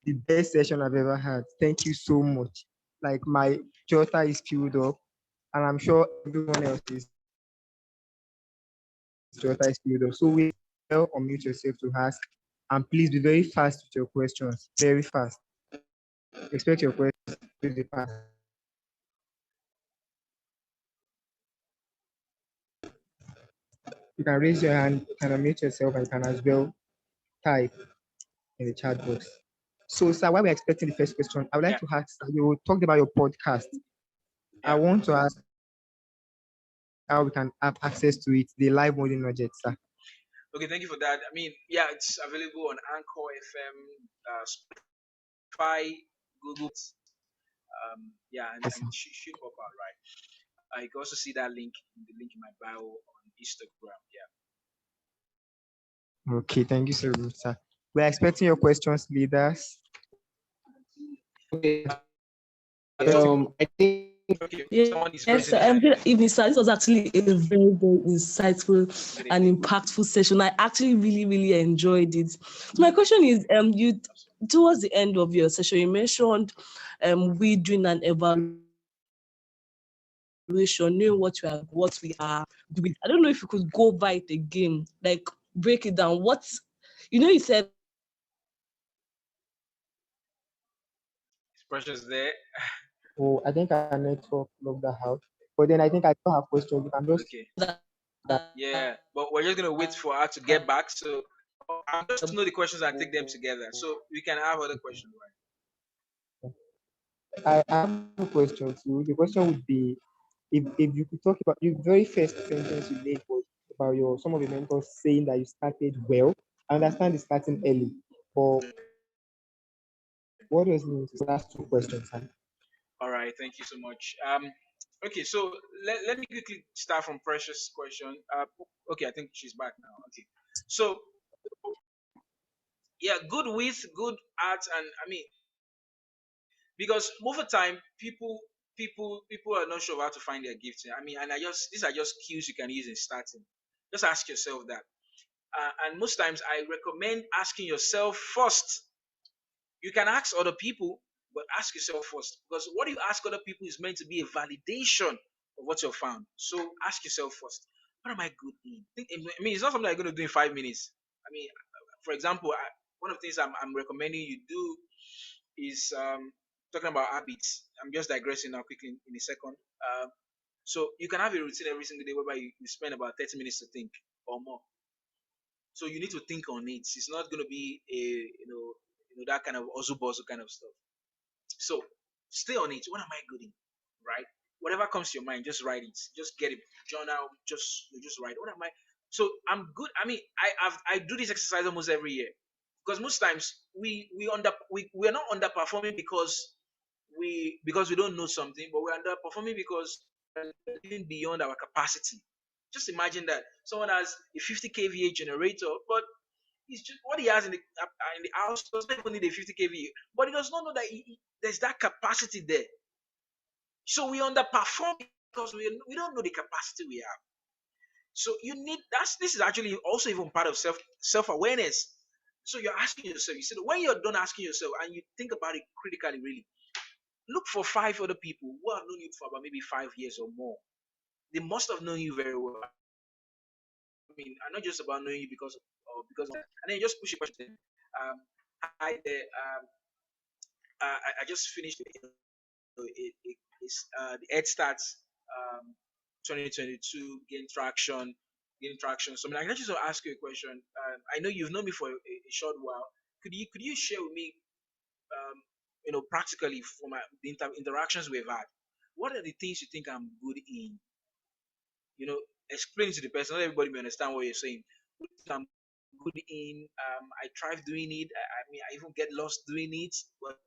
the best session I've ever had. Thank you so much. Like, my jotter is filled up, and I'm sure everyone else's jotter is filled up. So we will unmute yourself to ask, and please be very fast with your questions. Very fast. Expect your questions to be fast. You can raise your hand, you can unmute yourself, and you can as well type in the chat box. So, sir, while we're expecting the first question, I would like to ask, you talked about your podcast. I want to ask how we can have access to it, the live modeling budget, sir. Okay, thank you for that. I mean, yeah, it's available on Anchor FM, Spotify, Google. And Yes, it should pop out, right? You can also see that link in my bio on Instagram. Yeah. Okay, thank you so much, sir. We're expecting your questions, leaders. Okay. I think. Okay, someone is Yes, raising their good hand. evening, sir. This was actually a very, very insightful and impactful session. I actually really, really enjoyed it. So my question is, you towards the end of your session, you mentioned we doing an evaluation, knowing what we are doing. I don't know if you could go by it again, like break it down. You said Precious there. Oh, I think our network logged that out. But then I think I don't have questions. You can just Okay. Yeah, but we're just gonna wait for her to get back. So I'm just to know the questions and take them together. So we can have other questions, right? I have a question too. The question would be if you could talk about the very first sentence you made was about some of your mentors saying that you started well. I understand it's starting early, but what does it mean? So that's two questions, sir. All right, thank you so much. Okay, so let me quickly start from Precious' question. Okay, I think she's back now. Okay, so yeah, good art, and I mean, because most of the time people are not sure how to find their gifts. I mean, and these are just cues you can use in starting. Just ask yourself that, and most times I recommend asking yourself first. You can ask other people, but ask yourself first. Because what you ask other people is meant to be a validation of what you found. So ask yourself first, what am I good in? I mean, it's not something I'm going to do in 5 minutes. I mean, for example, one of the things I'm recommending you do is talking about habits. I'm just digressing now quickly in a second. So you can have a routine every single day whereby you spend about 30 minutes to think or more. So you need to think on it. It's not going to be that kind of ozubozu kind of stuff. So stay on it. What am I good in? Right? Whatever comes to your mind, just write it. Just get it. Journal. Just write. What am I? So I'm good. I mean, I do this exercise almost every year because most times we're not underperforming because we don't know something, but we're underperforming because we're living beyond our capacity. Just imagine that someone has a 50 kVA generator, but it's just what he has in the house doesn't even need a 50 kVA, but he does not know that there's that capacity there. So we underperform because we don't know the capacity we have. So this is actually also even part of self-awareness. So you're asking yourself, you said when you're done asking yourself and you think about it critically, really, look for 5 other people who have known you for about maybe 5 years or more. They must have known you very well. I mean, I'm not just about knowing you because and then you just push a question. Hi there. I just finished the Head Start 2022 gain traction. So I mean, I just want to ask you a question. I know you've known me for a short while. Could you share with me, practically from the interactions we've had, what are the things you think I'm good in? Explain to the person. Not everybody may understand what you're saying. What I'm good in. I thrive doing it. I mean, I even get lost doing it. But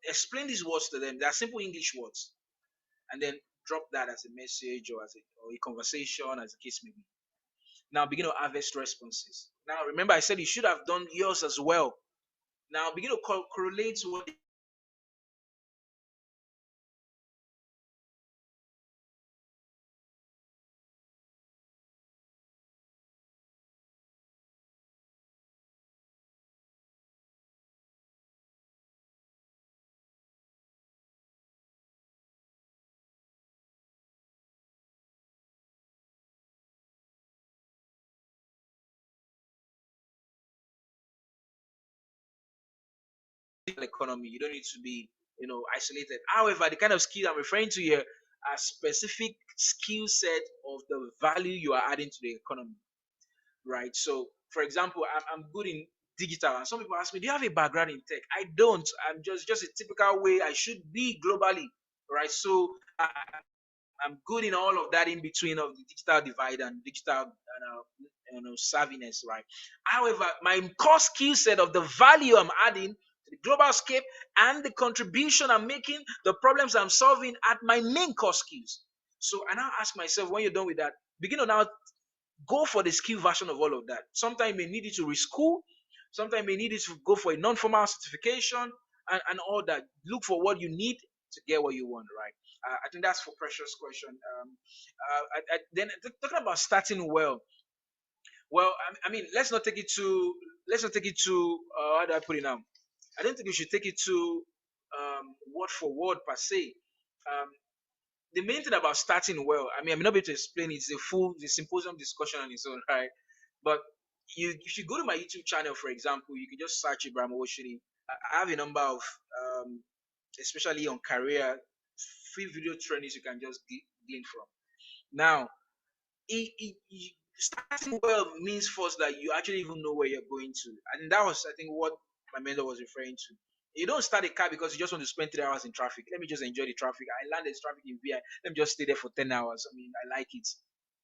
explain these words to them. They are simple English words, and then drop that as a message or a conversation, as the case may be. Now begin to harvest responses. Now remember, I said you should have done yours as well. Now begin to correlate what economy. You don't need to be, isolated. However, the kind of skill I'm referring to here are specific skill set of the value you are adding to the economy, right? So, for example, I'm good in digital, and some people ask me, "Do you have a background in tech?" I don't. I'm just a typical way I should be globally, right? So I'm good in all of that in between of the digital divide and digital savviness, right? However, my core skill set of the value I'm adding to the global scape and the contribution I'm making, the problems I'm solving at my main core skills. So I now ask myself, when you're done with that, begin to now go for the skill version of all of that. Sometimes you may need you to reschool. Sometimes you may need you to go for a non-formal certification and all that. Look for what you need to get what you want, right? I think that's for Precious question. Then talking about starting well. Well, I mean, let's not take it to how do I put it now? I don't think we should take it to word for word per se. Um, the main thing about starting well, I mean, I may not be able to explain it. It's the symposium discussion on its own, right? But if you go to my YouTube channel, for example, you can just search Ibrahim Owoseni. I have a number of, especially on career, free video trainings you can just glean from. Now, starting well means first that you actually even know where you're going to, and that was, I think, what my mentor was referring to. You don't start a car because you just want to spend 3 hours in traffic. Let me just enjoy the traffic. I landed traffic in VI. Let me just stay there for 10 hours. I mean, I like it.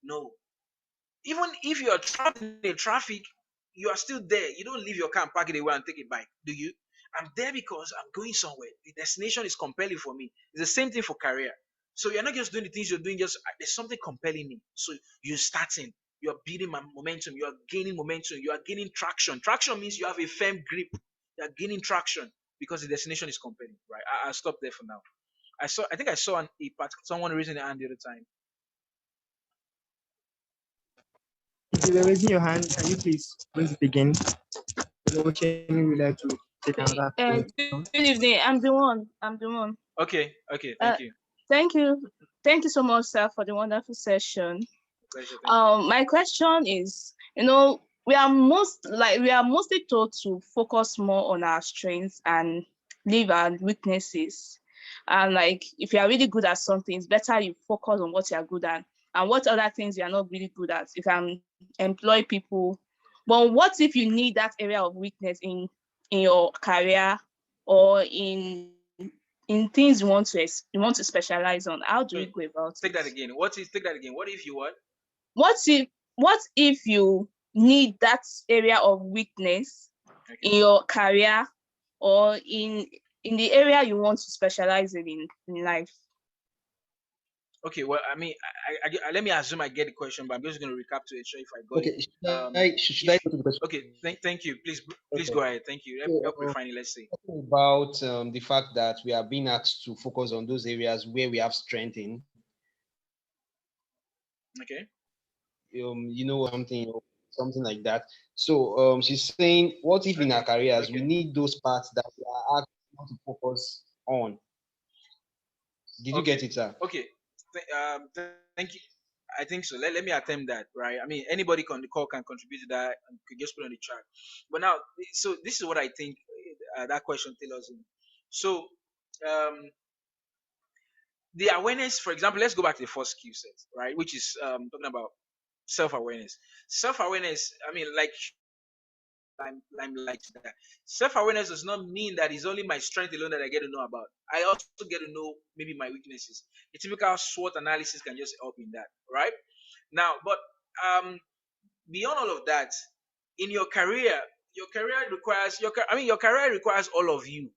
No. Even if you are trapped in traffic, you are still there. You don't leave your car and park it away and take a bike, do you? I'm there because I'm going somewhere. The destination is compelling for me. It's the same thing for career. So you're not just doing the things you're doing, just there's something compelling me. So you're starting, you're building momentum, you're gaining momentum, you are gaining traction. Traction means you have a firm grip. You're gaining traction because the destination is compelling, right? I'll stop there for now. I think I saw someone raising their hand the other time. If you were raising your hand, can you please raise it again? Owoseni would like to take another Good evening. I'm the one. Okay, thank you. Thank you so much, sir, for the wonderful session. Pleasure, my question is, we are mostly told to focus more on our strengths and leave our weaknesses. And like, if you are really good at something, it's better you focus on what you are good at and what other things you are not really good at. You can employ people. But what if you need that area of weakness in your career or in things you want to specialize on? How do you go about Take that again. Take that again. What if you what? What if you need that area of weakness in your career or in the area you want to specialize in life? Okay, well, I mean, I let me assume I get the question, but I'm just going to recap to ensure if I got Okay, it. should I go to the question? Okay, thank you. Please Okay. go ahead. Thank you. Help refine it. Let's see. Talking about the fact that we are being asked to focus on those areas where we have strength in. Okay. Something like that. So she's saying, what if in our careers we need those parts that we are asked to focus on? Did you get it, sir? Okay. Thank you. I think so. Let me attempt that, right? I mean, anybody on the call can contribute to that and could just put on the chat. But now, so this is what I think that question tells us. So, the awareness, for example, let's go back to the first skill set, right? Which is talking about self-awareness. Self-awareness, I mean, like that. Self-awareness does not mean that it's only my strength alone that I get to know about. I also get to know maybe my weaknesses. A typical SWOT analysis can just help in that, right? Now, but beyond all of that, in your career requires your career requires all of you.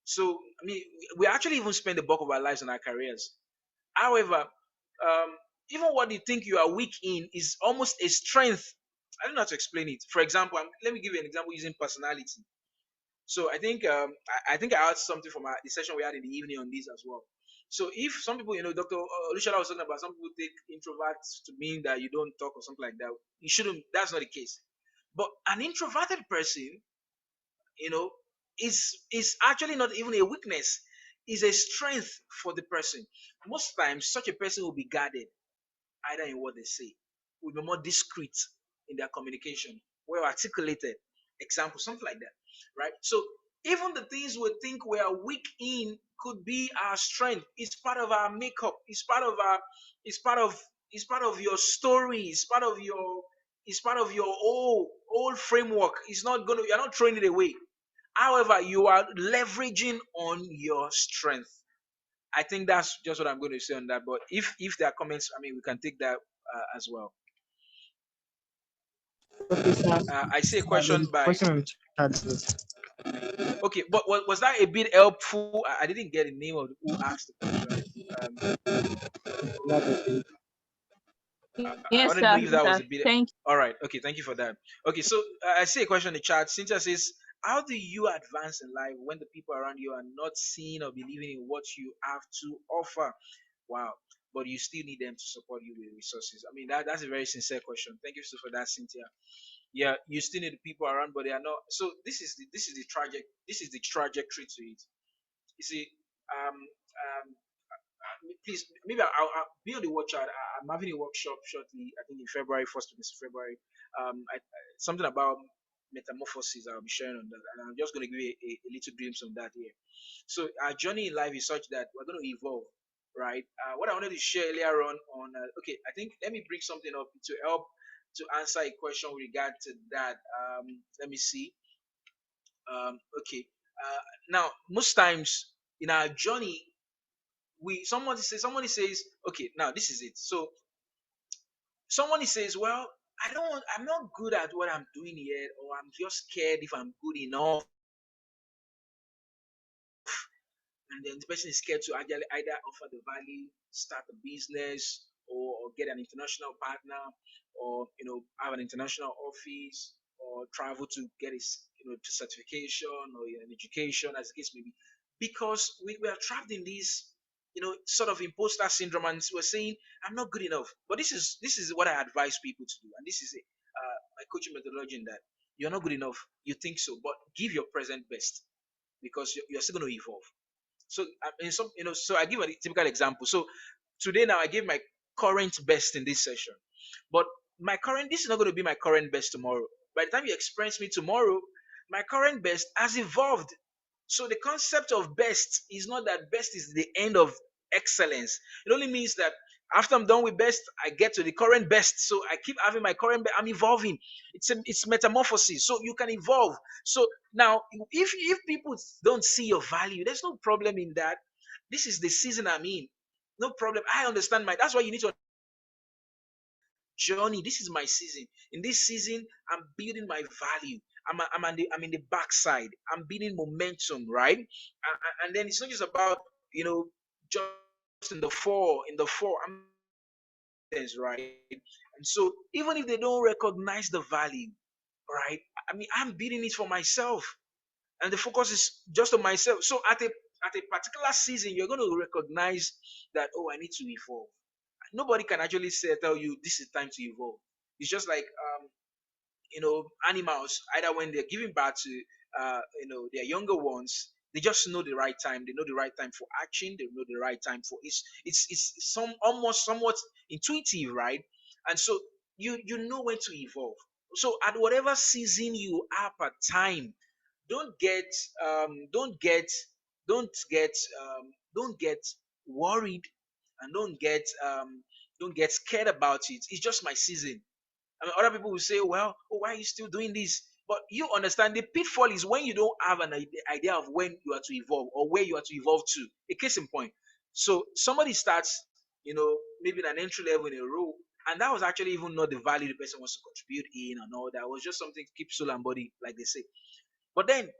So I mean, we actually even spend the bulk of our lives in our careers. However, even what you think you are weak in is almost a strength. I don't know how to explain it. For example, let me give you an example using personality. So I think I think I asked something from the session we had in the evening on this as well. So if some people, Dr. Olushola was talking about some people take introverts to mean that you don't talk or something like that. You shouldn't. That's not the case. But an introverted person, is actually not even a weakness. Is a strength for the person. Most times, such a person will be guarded, either in what they say, will be more discreet in their communication, well articulated, example, something like that, right? So Even the things we think we are weak in could be our strength. It's part of our makeup. It's part of it's part of your story. It's part of your whole framework. You're not throwing it away. However, you are leveraging on your strength. I think that's just what I'm going to say on that. But if there are comments, I mean, we can take that as well. Okay, sir. I see a There's question a by. question on the chat. Okay, but was that a bit helpful? I didn't get the name of who asked the question. Um, I Yes, wanted to know sir. if Yes, that was sir. a bit. Thank All right. Okay. Thank you for that. Okay. So I see a question in the chat. Cynthia says, "How do you advance in life when the people around you are not seeing or believing in what you have to offer?" Wow. But you still need them to support you with resources. I mean, that's a very sincere question. Thank you so for that, Cynthia. Yeah, you still need the people around, but they are not. So this is the trajectory to it. You see, um, please, maybe I'll be on the watch out. I'm having a workshop shortly, I think in February, first week of February. Something about metamorphosis I'll be sharing on that, and I'm just going to give you a little glimpse on that here. So our journey in life is such that we're going to evolve, right? What I wanted to share earlier okay, I think let me bring something up to help to answer a question with regard to that. Let me see. Okay. Now, most times in our journey, somebody says, okay, now this is it. So somebody says, well, I'm not good at what I'm doing yet, or I'm just scared if I'm good enough. And then the person is scared to either offer the value, start a business, or get an international partner, or have an international office, or travel to get his certification or an education, as the case may be, because we are trapped in this sort of imposter syndrome, and we're saying I'm not good enough. But this is what I advise people to do, and this is my coaching methodology in that you're not good enough. You think so, but give your present best, because you're still going to evolve. So so I give a typical example. So today now I gave my current best in this session, but this is not going to be my current best tomorrow. By the time you experience me tomorrow, my current best has evolved. So the concept of best is not that best is the end of excellence. It only means that after I'm done with best, I get to the current best. So I keep having my current best. I'm evolving. It's metamorphosis. So you can evolve. So now, if people don't see your value, there's no problem in that. This is the season I'm in. No problem. I understand that's why you need to journey. This is my season. In this season, I'm building my value. I'm in the backside. I'm building momentum, right? And then it's not just about just in the fall. In the fall, right? And so even if they don't recognize the value, right? I mean, I'm building it for myself, and the focus is just on myself. So at a particular season, you're going to recognize that, oh, I need to evolve. Nobody can actually tell you this is time to evolve. It's just like animals, either when they're giving birth to their younger ones, they just know the right time. They know the right time for action. They know the right time for it's some almost somewhat intuitive, right? And so you know when to evolve. So at whatever season you are per time, don't get don't get don't get worried, and don't get scared about it. It's just my season. I mean, other people will say, well, oh, why are you still doing this? But you understand the pitfall is when you don't have an idea of when you are to evolve or where you are to evolve to. A case in point. So somebody starts, maybe an entry level in a role, and that was actually even not the value the person wants to contribute in and all that. It was just something to keep soul and body, like they say. But then,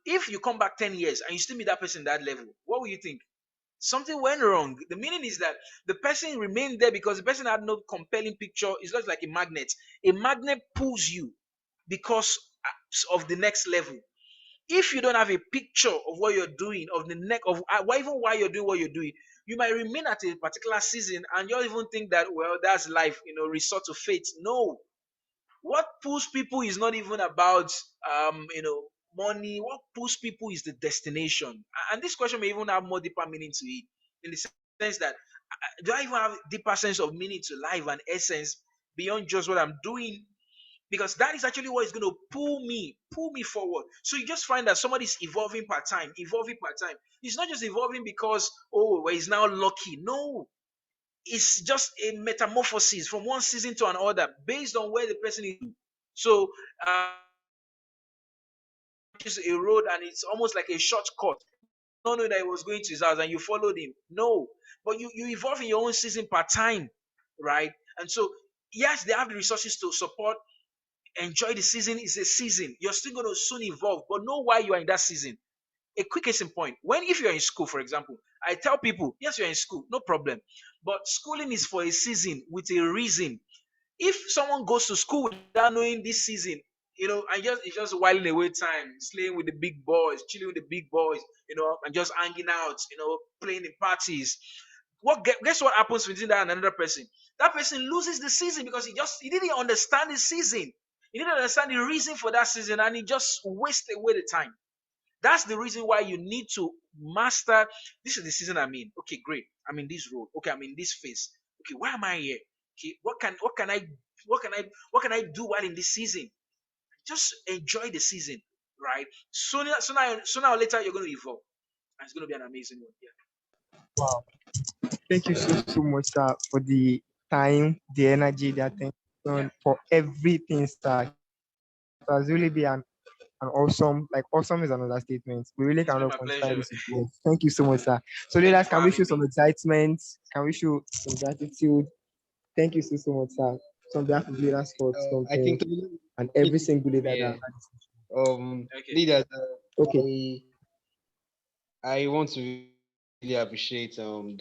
if you come back 10 years and you still meet that person that level, what will you think? Something went wrong. The meaning is that the person remained there because the person had no compelling picture. It's just like a magnet. A magnet pulls you because of the next level. If you don't have a picture of what you're doing, of the next of even why you're doing what you're doing, you might remain at a particular season and you don't even think that, well, that's life, resort to fate. No, what pulls people is not even about money. What pulls people is the destination. And this question may even have more deeper meaning to it, in the sense that do I even have deeper sense of meaning to life and essence beyond just what I'm doing? because that is actually what is going to pull me forward. So you just find that somebody is evolving part time, evolving part time. It's not just evolving because, oh, well, he's now lucky. No, it's just a metamorphosis from one season to another based on where the person is. So just a road and it's almost like a shortcut. Not knowing that he was going to his house and you followed him. No, but you evolve in your own season part time, right? And so yes, they have the resources to support. Enjoy the season. Is a season. You're still going to soon evolve, but know why you are in that season. A quick case in point: when if you're in school, for example, I tell people, yes, you're in school, no problem, but schooling is for a season with a reason. If someone goes to school without knowing this season, and just it's just whiling away time, slaying with the big boys, chilling with the big boys, and just hanging out, playing in parties. Guess what happens within that and another person? That person loses the season because he didn't understand the season. He didn't understand the reason for that season, and he just wasted away the time. That's the reason why you need to master. This is the season I'm in. Okay, great. I'm in this role. Okay, I'm in this phase. Okay, why am I here? Okay, what can I do while in this season? Just enjoy the season, right? Sooner or later you're going to evolve, and it's going to be an amazing one. Yeah. Wow. Thank you so much, sir, for the time, the energy, the attention, for everything, sir. It has really been an awesome, like awesome is an understatement. We really It's been cannot my quantify pleasure. this with words. Thank you so much, sir. So Thank you leaders, for can we show having me. some excitement? Can we show some gratitude? Thank you so much, sir. So on behalf of leaders for I something think and every single leader yeah. that Okay. Leaders, okay. I want to really appreciate um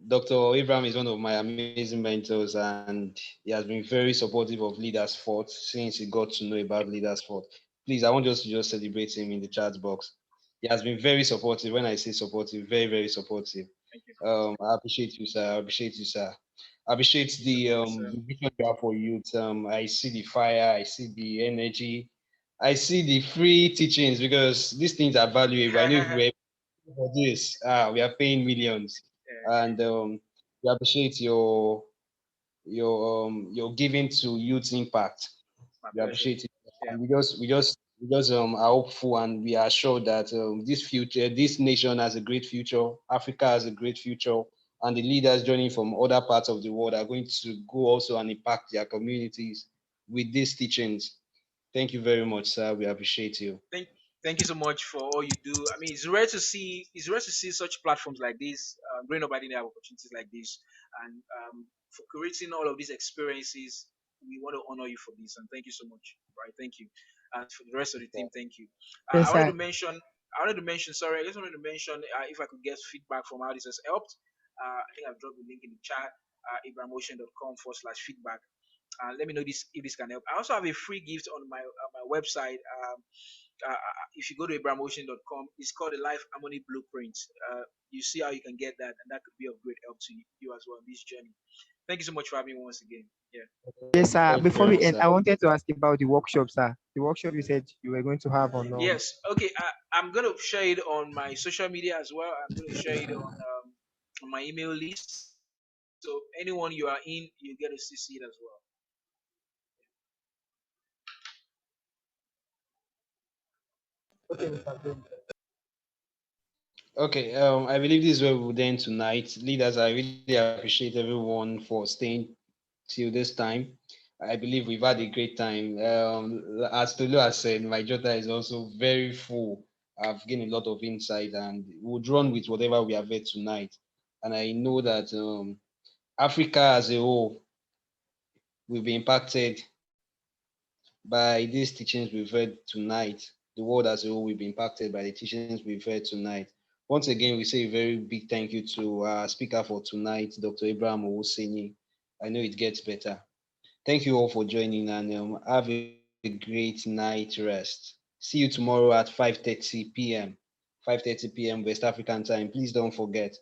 Dr. Abraham is one of my amazing mentors, and he has been very supportive of Leaders Fort since he got to know about Leaders Fort. Please, I want us to just celebrate him in the chat box. He has been very supportive. When I say supportive, very, very supportive. Thank you. I appreciate you, sir. I appreciate you, sir. I appreciate Thank you so much, sir. the vision you have for youth. I see the fire. I see the energy. I see the free teachings because these things are valuable. I know if we're for this, we are paying millions, Yeah, and we appreciate your giving to youth impact. my We pleasure. appreciate it, Yeah. and we just are hopeful, and we are sure that this nation has a great future. Africa has a great future, and the leaders joining from other parts of the world are going to go also and impact their communities with these teachings. Thank you very much, sir. We appreciate you. Thank thank you so much for all you do. I mean, it's rare to see such platforms like this. Growing up, I didn't have opportunities like this, and for creating all of these experiences, we want to honor you for this, and thank you so much. Right, thank you, and for the rest of the team, thank you. I Yes, wanted to sir. mention. I wanted to mention. Sorry, I just wanted to mention if I could get feedback from how this has helped. I think I've dropped the link in the chat. ibramocean.com/feedback. Let me know if this can help. I also have a free gift on my website. If you go to abrahamocean.com, it's called the Life Harmony Blueprint. You see how you can get that, and that could be of great help to you as well in this journey. Thank you so much for having me once again. Yeah. Yes, sir. Thank you Before very we much, end, sir. I wanted to ask about the workshop, sir. The workshop you said you were going to have on Yes. Okay. I'm gonna share it on my social media as well. I'm gonna share it on my email list. So anyone you are in, you get to see it as well. okay, Mr. Ben. Okay, I believe this is where we will end tonight. Leaders, I really appreciate everyone for staying till this time. I believe we've had a great time. As Tolu has said, my jota is also very full. I've gained a lot of insight, and we'll run with whatever we have heard tonight. And I know that Africa as a whole will be impacted by these teachings we've heard tonight. The world as a whole will be impacted by the teachings we've heard tonight. Once again, we say a very big thank you to our speaker for tonight, Dr. Abraham Owoseni. I know it gets better. Thank you all for joining, and have a great night rest. See you tomorrow at 5:30 p.m. 5:30 p.m. West African time. Please don't forget.